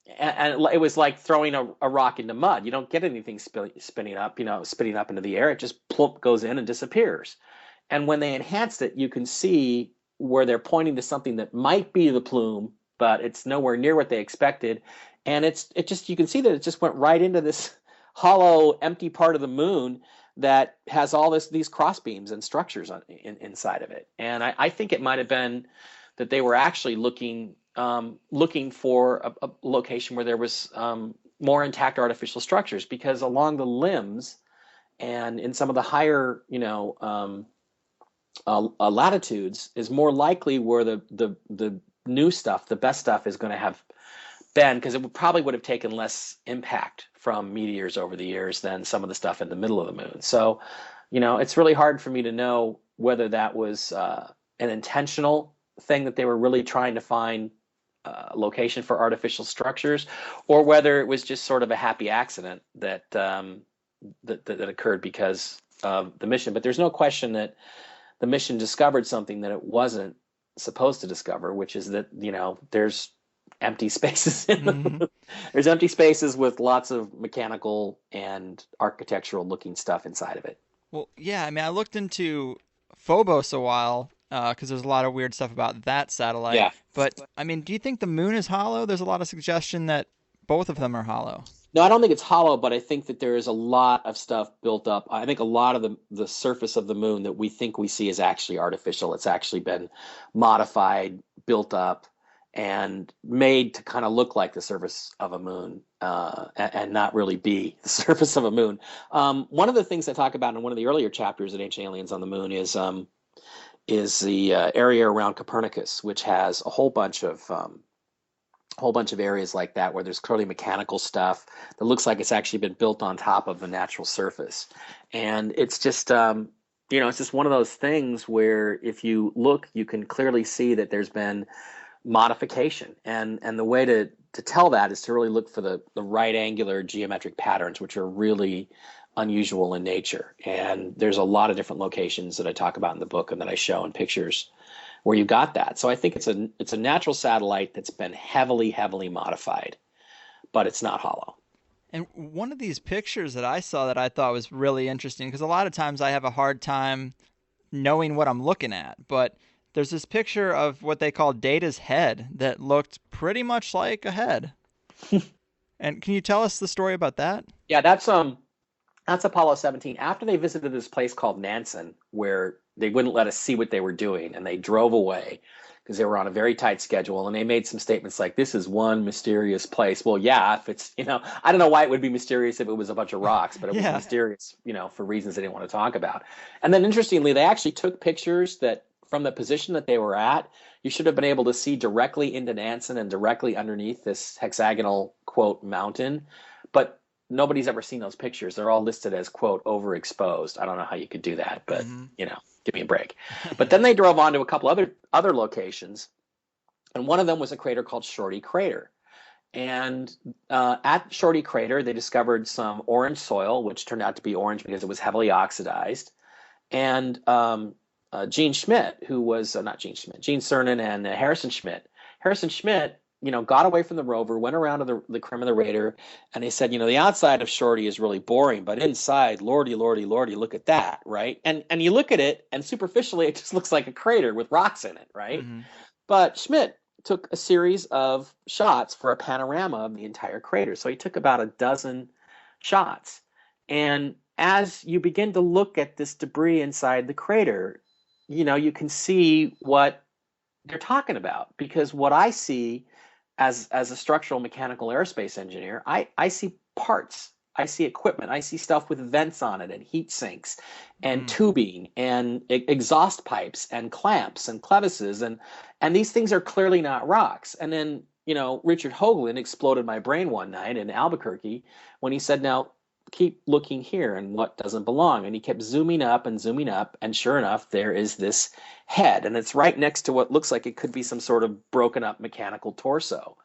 Speaker 4: it was like throwing a rock into mud. You don't get anything spinning up into the air. It just plump goes in and disappears. And when they enhanced it, you can see where they're pointing to something that might be the plume, but it's nowhere near what they expected. And you can see that it just went right into this hollow, empty part of the moon that has all these crossbeams and structures inside of it. And I think it might have been that they were actually looking for a location where there was more intact artificial structures, because along the limbs and in some of the higher latitudes is more likely where the new stuff, the best stuff, is going to have been, because it probably would have taken less impact from meteors over the years than some of the stuff in the middle of the moon. So, it's really hard for me to know whether that was an intentional thing, that they were really trying to find a location for artificial structures, or whether it was just sort of a happy accident that occurred because of the mission. But there's no question that the mission discovered something that it wasn't supposed to discover, which is that, there's empty spaces in the there's empty spaces with lots of mechanical and architectural looking stuff inside of it.
Speaker 3: Well, yeah, I mean, I looked into Phobos a while, because there's a lot of weird stuff about that satellite.
Speaker 4: Yeah.
Speaker 3: But, I mean, do you think the moon is hollow? There's a lot of suggestion that both of them are hollow.
Speaker 4: No, I don't think it's hollow, but I think that there is a lot of stuff built up. I think a lot of the surface of the moon that we think we see is actually artificial. It's actually been modified, built up, and made to kind of look like the surface of a moon, and not really be the surface of a moon. One of the things I talk about in one of the earlier chapters at Ancient Aliens on the Moon is the area around Copernicus, which has a whole bunch of areas like that where there's clearly mechanical stuff that looks like it's actually been built on top of the natural surface. And it's just it's just one of those things where if you look, you can clearly see that there's been modification, and the way to tell that is to really look for the right angular geometric patterns, which are really unusual in nature. And there's a lot of different locations that I talk about in the book and that I show in pictures where you got that. So I think it's a natural satellite that's been heavily modified, but it's not hollow.
Speaker 3: And one of these pictures that I saw that I thought was really interesting, because a lot of times I have a hard time knowing what I'm looking at, but there's this picture of what they call Data's head that looked pretty much like a head. And can you tell us the story about that?
Speaker 4: Yeah, that's Apollo 17. After they visited this place called Nansen, where they wouldn't let us see what they were doing, and they drove away because they were on a very tight schedule, and they made some statements like, "This is one mysterious place." Well, yeah, if it's, I don't know why it would be mysterious if it was a bunch of rocks, but it was mysterious, for reasons they didn't want to talk about. And then interestingly, they actually took pictures that from the position that they were at, you should have been able to see directly into Nansen and directly underneath this hexagonal, quote, mountain. But nobody's ever seen those pictures. They're all listed as, quote, overexposed. I don't know how you could do that, but, give me a break. But then they drove on to a couple other locations, and one of them was a crater called Shorty Crater. And at Shorty Crater, they discovered some orange soil, which turned out to be orange because it was heavily oxidized. And Gene Schmidt, who was Gene Cernan and Harrison Schmidt. Harrison Schmidt, got away from the rover, went around to the creme of the radar, and they said, the outside of Shorty is really boring, but inside, lordy, look at that, right? And you look at it, and superficially, it just looks like a crater with rocks in it, right? Mm-hmm. But Schmidt took a series of shots for a panorama of the entire crater. So he took about a dozen shots. And as you begin to look at this debris inside the crater, you can see what they're talking about, because what I see as a structural mechanical aerospace engineer, I see parts. I see equipment. I see stuff with vents on it and heat sinks and tubing and exhaust pipes and clamps and clevises, and these things are clearly not rocks. And then, Richard Hoagland exploded my brain one night in Albuquerque when he said, "Now keep looking here and what doesn't belong." And he kept zooming up, and sure enough, there is this head, and it's right next to what looks like it could be some sort of broken up mechanical torso.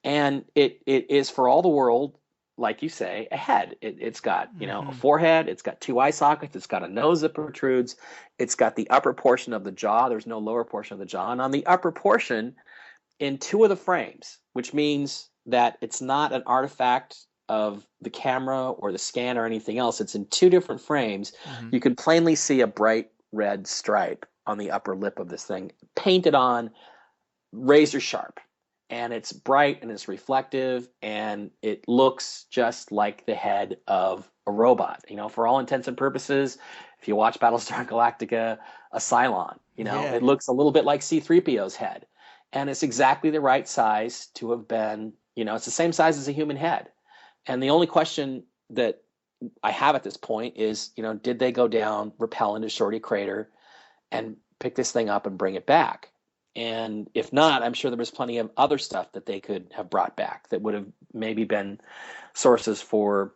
Speaker 4: And it is, for all the world, like you say, a head. It's got, a forehead, it's got two eye sockets, it's got a nose that protrudes, it's got the upper portion of the jaw, there's no lower portion of the jaw, and on the upper portion, in two of the frames, which means that it's not an artifact of the camera or the scan or anything else, it's in two different frames, you can plainly see a bright red stripe on the upper lip of this thing, painted on razor sharp. And it's bright and it's reflective and it looks just like the head of a robot. For all intents and purposes, if you watch Battlestar Galactica, a Cylon, it looks a little bit like C-3PO's head. And it's exactly the right size to have been, it's the same size as a human head. And the only question that I have at this point is, did they go down, rappel into Shorty Crater and pick this thing up and bring it back? And if not, I'm sure there was plenty of other stuff that they could have brought back that would have maybe been sources for,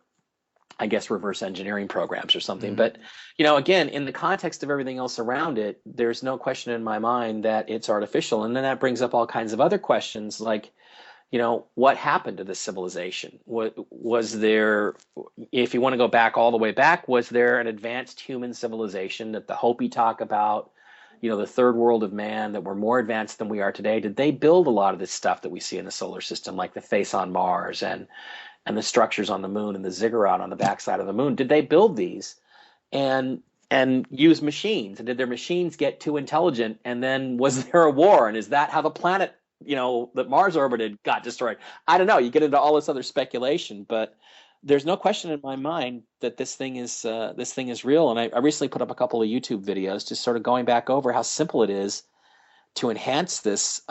Speaker 4: I guess, reverse engineering programs or something. But, again, in the context of everything else around it, there's no question in my mind that it's artificial. And then that brings up all kinds of other questions like, what happened to this civilization? What was there, if you want to go back all the way back, was there an advanced human civilization that the Hopi talk about? The third world of man, that were more advanced than we are today? Did they build a lot of this stuff that we see in the solar system, like the face on Mars and the structures on the moon and the ziggurat on the backside of the moon? Did they build these and use machines? And did their machines get too intelligent? And then was there a war? And is that how the planet, that Mars orbited, got destroyed? I don't know. You get into all this other speculation, but there's no question in my mind that this thing is real. And I recently put up a couple of YouTube videos just sort of going back over how simple it is to enhance this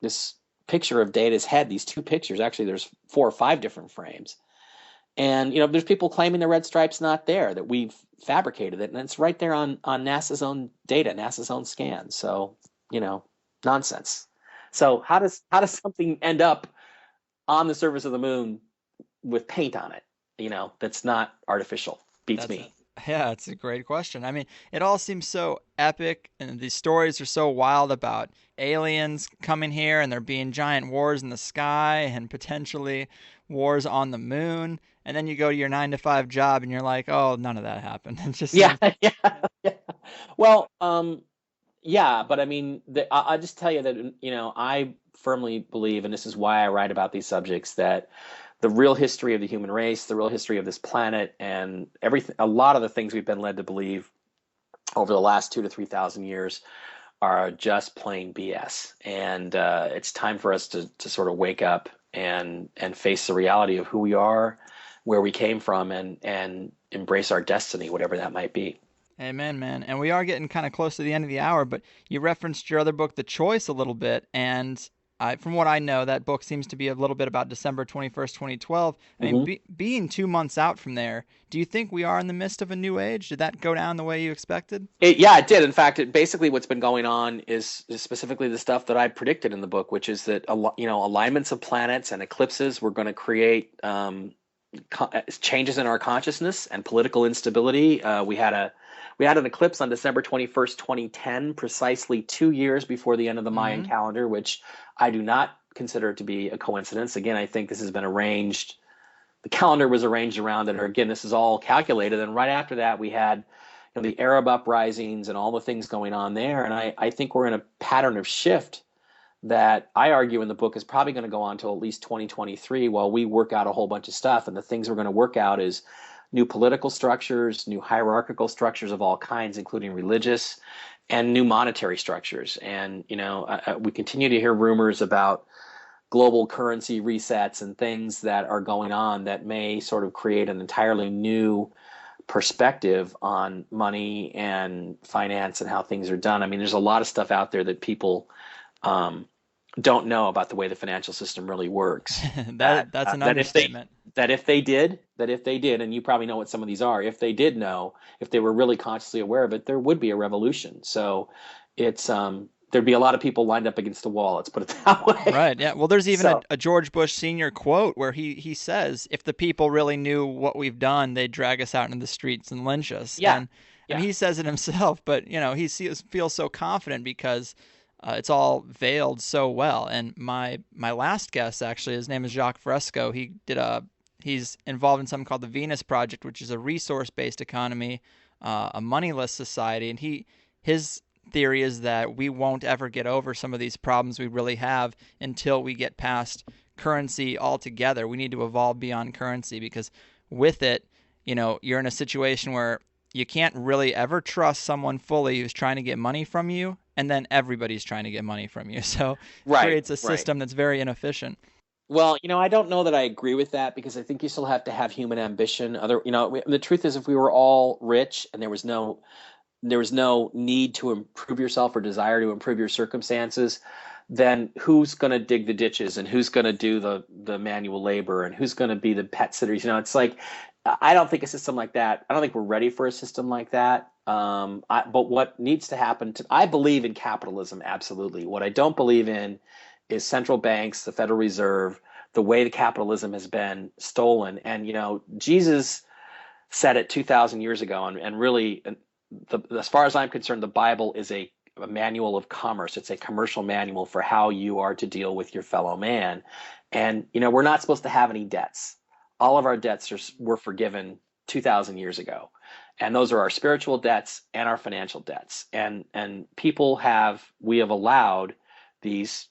Speaker 4: this picture of Data's head. These two pictures, actually, there's 4 or 5 different frames. And there's people claiming the red stripe's not there, that we've fabricated it, and it's right there on NASA's own data, NASA's own scan. So nonsense. So how does something end up on the surface of the moon with paint on it, that's not artificial? Beats me.
Speaker 3: Yeah, it's a great question. I mean, it all seems so epic, and these stories are so wild about aliens coming here and there being giant wars in the sky and potentially wars on the moon. And then you go to your 9-to-5 job and you're like, oh, none of that happened. It's just
Speaker 4: yeah. Well, yeah, but I mean, I'll just tell you that, I firmly believe, and this is why I write about these subjects, that the real history of the human race, the real history of this planet, and everything, a lot of the things we've been led to believe over the last 2,000 to 3,000 years are just plain BS. And it's time for us to sort of wake up and face the reality of who we are, where we came from, and embrace our destiny, whatever that might be.
Speaker 3: Amen, man. And we are getting kind of close to the end of the hour, but you referenced your other book, The Choice, a little bit, and from what I know, that book seems to be a little bit about December 21st, 2012. I mean, being 2 months out from there, do you think we are in the midst of a new age? Did that go down the way you expected?
Speaker 4: Yeah, it did. In fact, basically what's been going on is specifically the stuff that I predicted in the book, which is that alignments of planets and eclipses were going to create changes in our consciousness and political instability. We had an eclipse on December 21st, 2010, precisely 2 years before the end of the Mayan calendar, which I do not consider to be a coincidence. Again, I think this has been arranged. The calendar was arranged around it, or again, this is all calculated. And right after that, we had the Arab uprisings and all the things going on there. And I think we're in a pattern of shift that I argue in the book is probably going to go on till at least 2023 while we work out a whole bunch of stuff. And the things we're going to work out is new political structures, new hierarchical structures of all kinds, including religious, and new monetary structures. And we continue to hear rumors about global currency resets and things that are going on that may sort of create an entirely new perspective on money and finance and how things are done. I mean, there's a lot of stuff out there that people don't know about the way the financial system really works.
Speaker 3: That's an understatement.
Speaker 4: That if they did, and you probably know what some of these are, if they did know, if they were really consciously aware of it, there would be a revolution. So it's there'd be a lot of people lined up against the wall. Let's put it that way.
Speaker 3: Right. Yeah. Well, there's even a George Bush Sr. quote where he says, if the people really knew what we've done, they'd drag us out into the streets and lynch us.
Speaker 4: Yeah.
Speaker 3: And he says it himself, but he feels so confident because it's all veiled so well. And my last guest, actually, his name is Jacques Fresco. He's involved in something called the Venus Project, which is a resource-based economy, a moneyless society. And his theory is that we won't ever get over some of these problems we really have until we get past currency altogether. We need to evolve beyond currency because with it, you're in a situation where you can't really ever trust someone fully who's trying to get money from you, and then everybody's trying to get money from you. So it creates a system that's very inefficient.
Speaker 4: Well, I don't know that I agree with that because I think you still have to have human ambition. The truth is, if we were all rich and there was no need to improve yourself or desire to improve your circumstances, then who's going to dig the ditches and who's going to do the manual labor and who's going to be the pet sitters? It's like, I don't think a system like that, I don't think we're ready for a system like that. But what needs to happen, I believe in capitalism, absolutely. What I don't believe in is central banks, the Federal Reserve, the way the capitalism has been stolen. And, Jesus said it 2,000 years ago, and really, as far as I'm concerned, the Bible is a manual of commerce. It's a commercial manual for how you are to deal with your fellow man. And, we're not supposed to have any debts. All of our debts were forgiven 2,000 years ago. And those are our spiritual debts and our financial debts. And we have allowed these,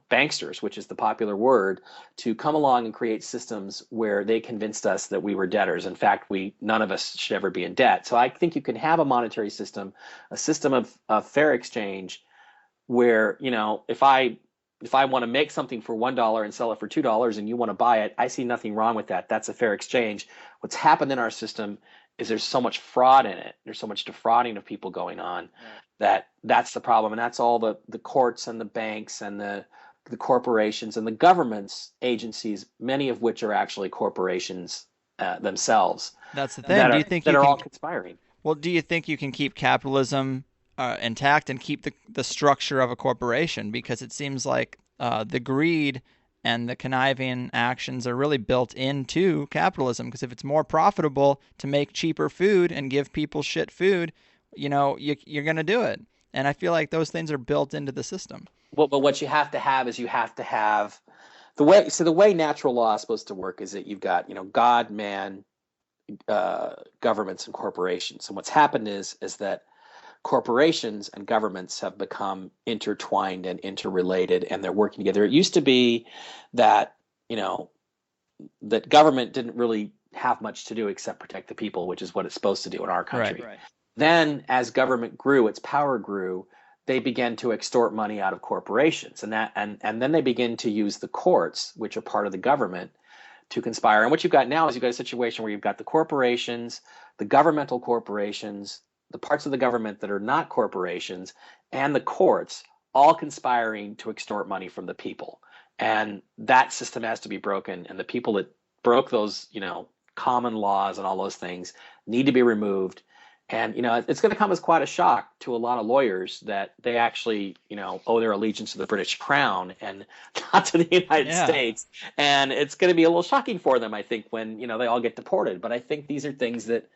Speaker 4: banksters, which is the popular word, to come along and create systems where they convinced us that we were debtors. In fact, none of us should ever be in debt. So I think you can have a monetary system, a system of fair exchange where, if I want to make something for $1 and sell it for $2 and you want to buy it, I see nothing wrong with that. That's a fair exchange. What's happened in our system is there's so much fraud in it. There's so much defrauding of people going on that's the problem. And that's all the courts and the banks and the corporations and the government's agencies, many of which are actually corporations themselves.
Speaker 3: That's the thing. Do you think
Speaker 4: are all conspiring?
Speaker 3: Well, do you think you can keep capitalism intact and keep the structure of a corporation? Because it seems like the greed and the conniving actions are really built into capitalism. Because if it's more profitable to make cheaper food and give people shit food, you're going to do it. And I feel like those things are built into the system.
Speaker 4: Well, but what you have to have is the way natural law is supposed to work is that you've got, God, man, governments and corporations. And what's happened is that corporations and governments have become intertwined and interrelated, and they're working together. It used to be that, that government didn't really have much to do except protect the people, which is what it's supposed to do in our country.
Speaker 3: Right.
Speaker 4: Then as government grew, its power grew, they began to extort money out of corporations. And then they begin to use the courts, which are part of the government, to conspire. And what you've got now is you've got a situation where you've got the corporations, the governmental corporations, the parts of the government that are not corporations, and the courts all conspiring to extort money from the people. And that system has to be broken. And the people that broke those, common laws and all those things need to be removed. And, it's going to come as quite a shock to a lot of lawyers that they actually, owe their allegiance to the British Crown and not to the United States. And it's going to be a little shocking for them, I think, when, they all get deported. But I think these are things that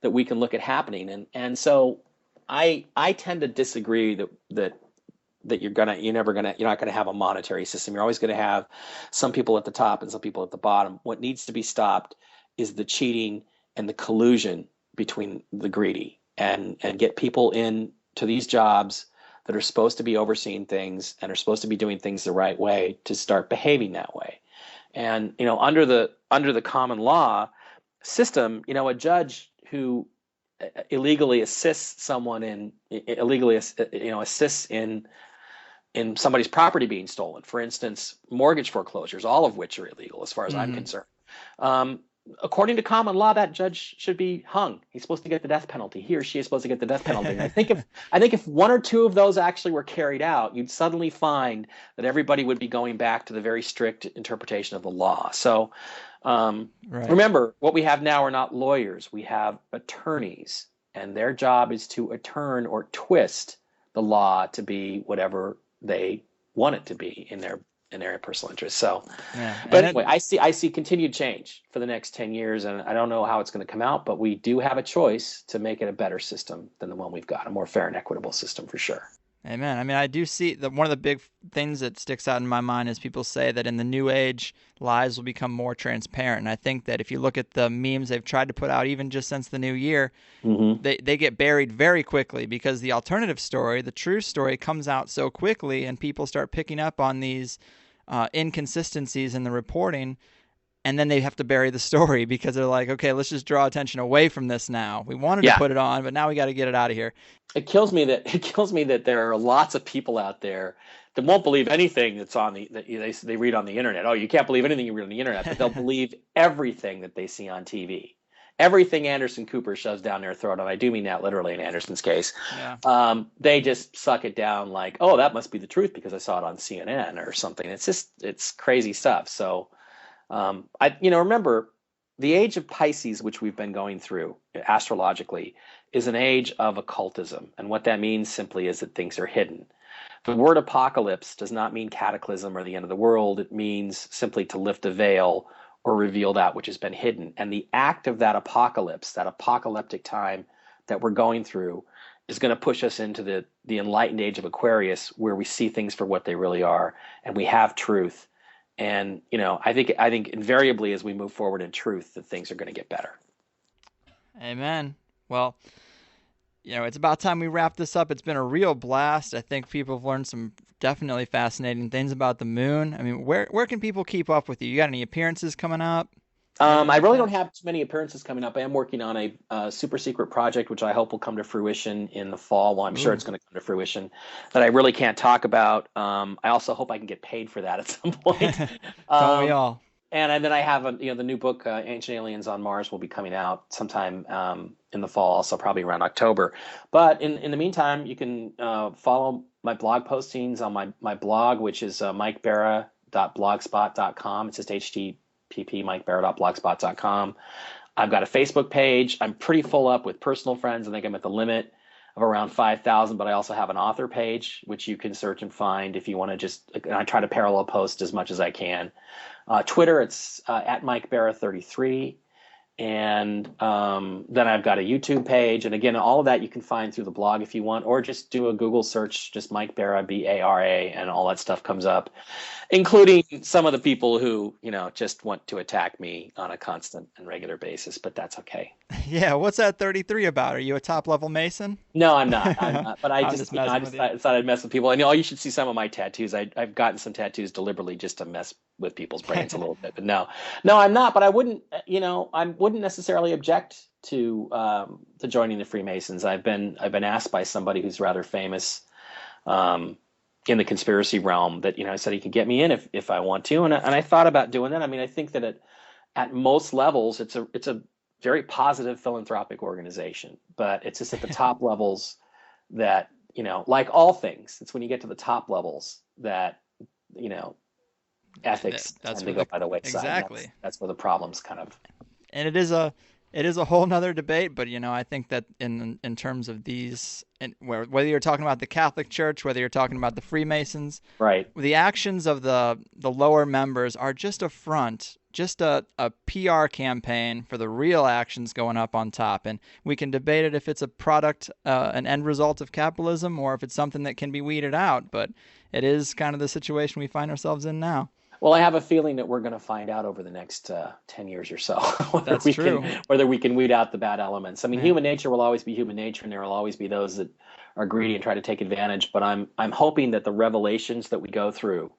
Speaker 4: we can look at happening. And so I tend to disagree that you're not gonna have a monetary system. You're always gonna have some people at the top and some people at the bottom. What needs to be stopped is the cheating and the collusion between the greedy, and get people into these jobs that are supposed to be overseeing things and are supposed to be doing things the right way to start behaving that way. And under the common law system, a judge who illegally assists someone in illegally assists in somebody's property being stolen. For instance, mortgage foreclosures, all of which are illegal as far as I'm concerned. Um, According to common law, that judge should be hung. He's supposed to get the death penalty. He or she is supposed to get the death penalty. And I think if one or two of those actually were carried out, you'd suddenly find that everybody would be going back to the very strict interpretation of the law. So remember, what we have now are not lawyers. We have attorneys, and their job is to turn or twist the law to be whatever they want it to be in their personal interest. So, but anyway, I see continued change for the next 10 years, and I don't know how it's going to come out, but we do have a choice to make it a better system than the one we've got, a more fair and equitable system for sure.
Speaker 3: Amen. I mean, I do see that one of the big things that sticks out in my mind is people say that in the new age, lies will become more transparent. And I think that if you look at the memes they've tried to put out, even just since the new year, they get buried very quickly because the alternative story, the true story, comes out so quickly, and people start picking up on these inconsistencies in the reporting. And then they have to bury the story because they're like, okay, let's just draw attention away from this now. We wanted to put it on, but now we got to get it out of here.
Speaker 4: It kills me that there are lots of people out there that won't believe anything that's on they read on the internet. Oh, you can't believe anything you read on the internet, but they'll believe everything that they see on TV. Everything Anderson Cooper shoves down their throat, and I do mean that literally in Anderson's case. They just suck it down like, oh, that must be the truth because I saw it on CNN or something. It's crazy stuff. So. Remember, the age of Pisces, which we've been going through astrologically, is an age of occultism. And what that means simply is that things are hidden. The word apocalypse does not mean cataclysm or the end of the world. It means simply to lift a veil or reveal that which has been hidden. And the act of that apocalypse, that apocalyptic time that we're going through, is going to push us into the enlightened age of Aquarius, where we see things for what they really are, and we have truth. And, I think invariably as we move forward in truth, that things are going to get better.
Speaker 3: Amen. Well, it's about time we wrap this up. It's been a real blast. I think people have learned some definitely fascinating things about the moon. I mean, where can people keep up with you? You got any appearances coming up?
Speaker 4: I really don't have too many appearances coming up. I am working on a super secret project, which I hope will come to fruition in the fall. Well, I'm sure it's going to come to fruition, that I really can't talk about. I also hope I can get paid for that at some point.
Speaker 3: Don't we all?
Speaker 4: And then I have the new book, Ancient Aliens on Mars, will be coming out sometime in the fall, also probably around October. But in the meantime, you can follow my blog postings on my blog, which is mikebara.blogspot.com. It's just http://mikebara.blogspot.com. I've got a Facebook page. I'm pretty full up with personal friends. I think I'm at the limit of around 5,000, but I also have an author page, which you can search and find if you want to and I try to parallel post as much as I can. Twitter, it's at MikeBara33. And then I've got a YouTube page. And again, all of that you can find through the blog if you want, or just do a Google search, just Mike Bara, B-A-R-A, and all that stuff comes up, including some of the people who, just want to attack me on a constant and regular basis, but that's okay.
Speaker 3: Yeah. What's that 33 about? Are you a top level Mason?
Speaker 4: No, I'm not. But I just thought I'd mess with people. And you should see some of my tattoos. I've gotten some tattoos deliberately just to mess with people's brains a little bit. But no, I'm not. But I wouldn't necessarily object to joining the Freemasons. I've been asked by somebody who's rather famous in the conspiracy realm that said he could get me in if I want to, and I thought about doing that. I mean, I think that at most levels it's a very positive philanthropic organization, but it's just at the top levels that like all things, it's when you get to the top levels that ethics tend to go by the wayside.
Speaker 3: Exactly.
Speaker 4: That's where the problems kind of.
Speaker 3: And it is a whole nother debate, but I think that in terms of these, and whether you're talking about the Catholic Church, whether you're talking about the Freemasons,
Speaker 4: right,
Speaker 3: the actions of the lower members are just a front, just a PR campaign for the real actions going up on top. And we can debate it if it's a product, an end result of capitalism, or if it's something that can be weeded out. But it is kind of the situation we find ourselves in now.
Speaker 4: Well, I have a feeling that we're going to find out over the next 10 years or so whether we can weed out the bad elements. I mean, human nature will always be human nature, and there will always be those that are greedy and try to take advantage. But I'm hoping that the revelations that we go through,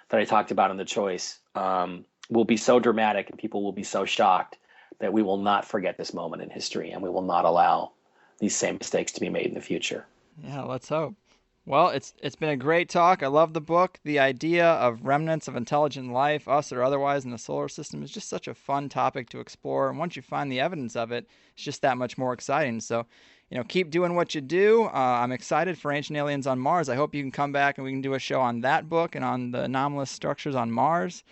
Speaker 4: that I talked about in the choice, will be so dramatic and people will be so shocked that we will not forget this moment in history, and we will not allow these same mistakes to be made in the future.
Speaker 3: Yeah, let's hope. Well, it's been a great talk. I love the book. The idea of remnants of intelligent life, us or otherwise, in the solar system is just such a fun topic to explore. And once you find the evidence of it, it's just that much more exciting. So, keep doing what you do. I'm excited for Ancient Aliens on Mars. I hope you can come back and we can do a show on that book and on the anomalous structures on Mars.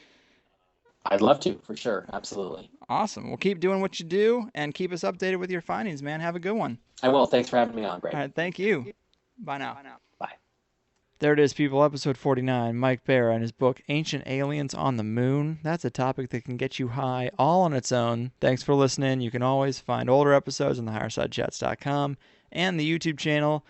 Speaker 4: I'd love to, for sure. Absolutely.
Speaker 3: Awesome. Well, keep doing what you do and keep us updated with your findings, man. Have a good one.
Speaker 4: I will. Thanks for having me on, Greg.
Speaker 3: All right, thank you. Bye now.
Speaker 4: Bye.
Speaker 3: There it is, people. Episode 49. Mike Bara and his book, Ancient Aliens on the Moon. That's a topic that can get you high all on its own. Thanks for listening. You can always find older episodes on the HighersideChats.com and the YouTube channel.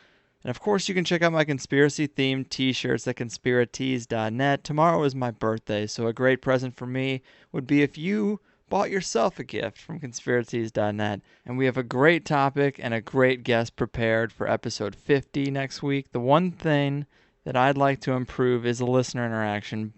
Speaker 3: And, of course, you can check out my conspiracy-themed t-shirts at conspiratees.net. Tomorrow is my birthday, so a great present for me would be if you bought yourself a gift from conspiratees.net. And we have a great topic and a great guest prepared for episode 50 next week. The one thing that I'd like to improve is the listener interaction.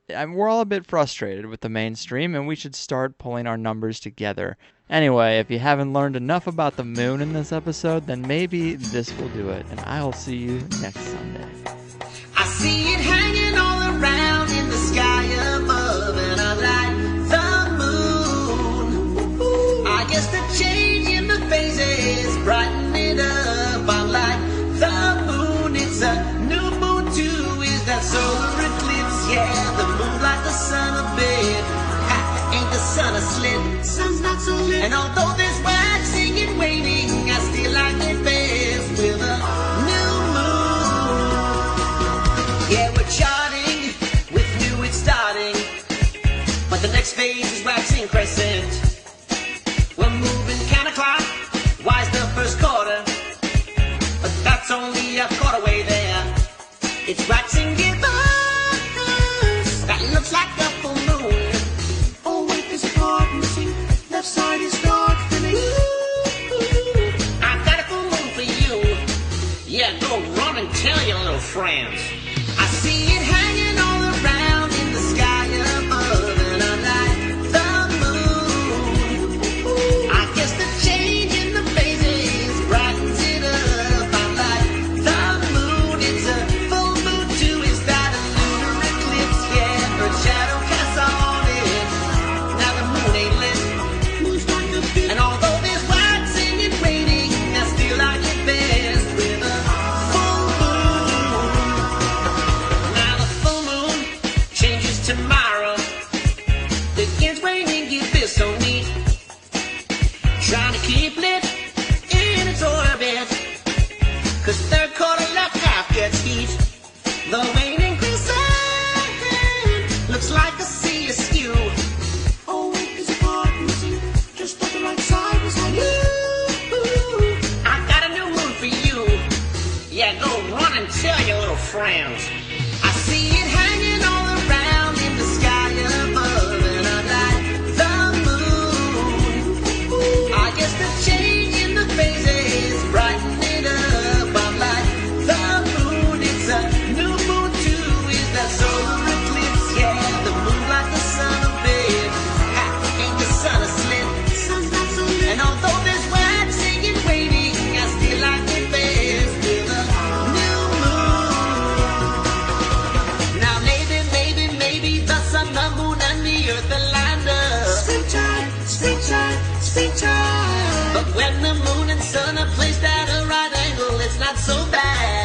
Speaker 3: We're all a bit frustrated with the mainstream, and we should start pulling our numbers together. Anyway, if you haven't learned enough about the moon in this episode, then maybe this will do it. And I'll see you next Sunday.
Speaker 5: I see it hanging all around in the sky above, and I like the moon. I guess the change in the phases brighten it up. I like the moon. It's a new moon too. Is that solar eclipse? Yeah, the moon like the sun a bit. Ha, ain't the sun a slit? Sun's not so lit. And although there's waxing and waning, I still like it best with a new moon. Yeah, we're charting with new it's starting, but the next phase is waxing crescent. We're moving counterclockwise the first quarter, but that's only a quarter way there. It's waxing reverse. That looks like the full moon. Oh wait, there's a part missing. Left side is dark filling. I've got a full moon for you. Yeah, go run and tell your little friends. I see it hanging all around in the sky above, and I like the moon. I guess the change in the phases brightens it up. I like the moon. It's a full moon too. Is that a lunar eclipse? Yeah, Earth's shadow casts on it. Now the moon ain't lit. Moon's not the bit. And although there's waxing and waning, I still like it best with a full moon. Now the full moon changes tomorrow. Begins waning, give this so neat. Trying to keep lit in its orbit, 'cause third quarter left half gets heat. The waning crescent looks like a sea askew. Oh wait, there's a part missing. Just on the right side was like you. I got a new moon for you. Yeah, go run and tell your little friends. I see it hanging all around in the sky above, and I like the moon. I guess the change in the phases brighten it up. I like the moon. It's a new moon too. Is that solar eclipse? Yeah, the moon like the sun a bit. Ha, ain't the sun a slit? Sun's not so lit. And although there's waxing and waning, I still like it best with a new moon. Now maybe the sun, the moon, and the earth will line up. Springtime, springtime, springtime. But when the moon and sun are placed at a right angle, it's not so bad.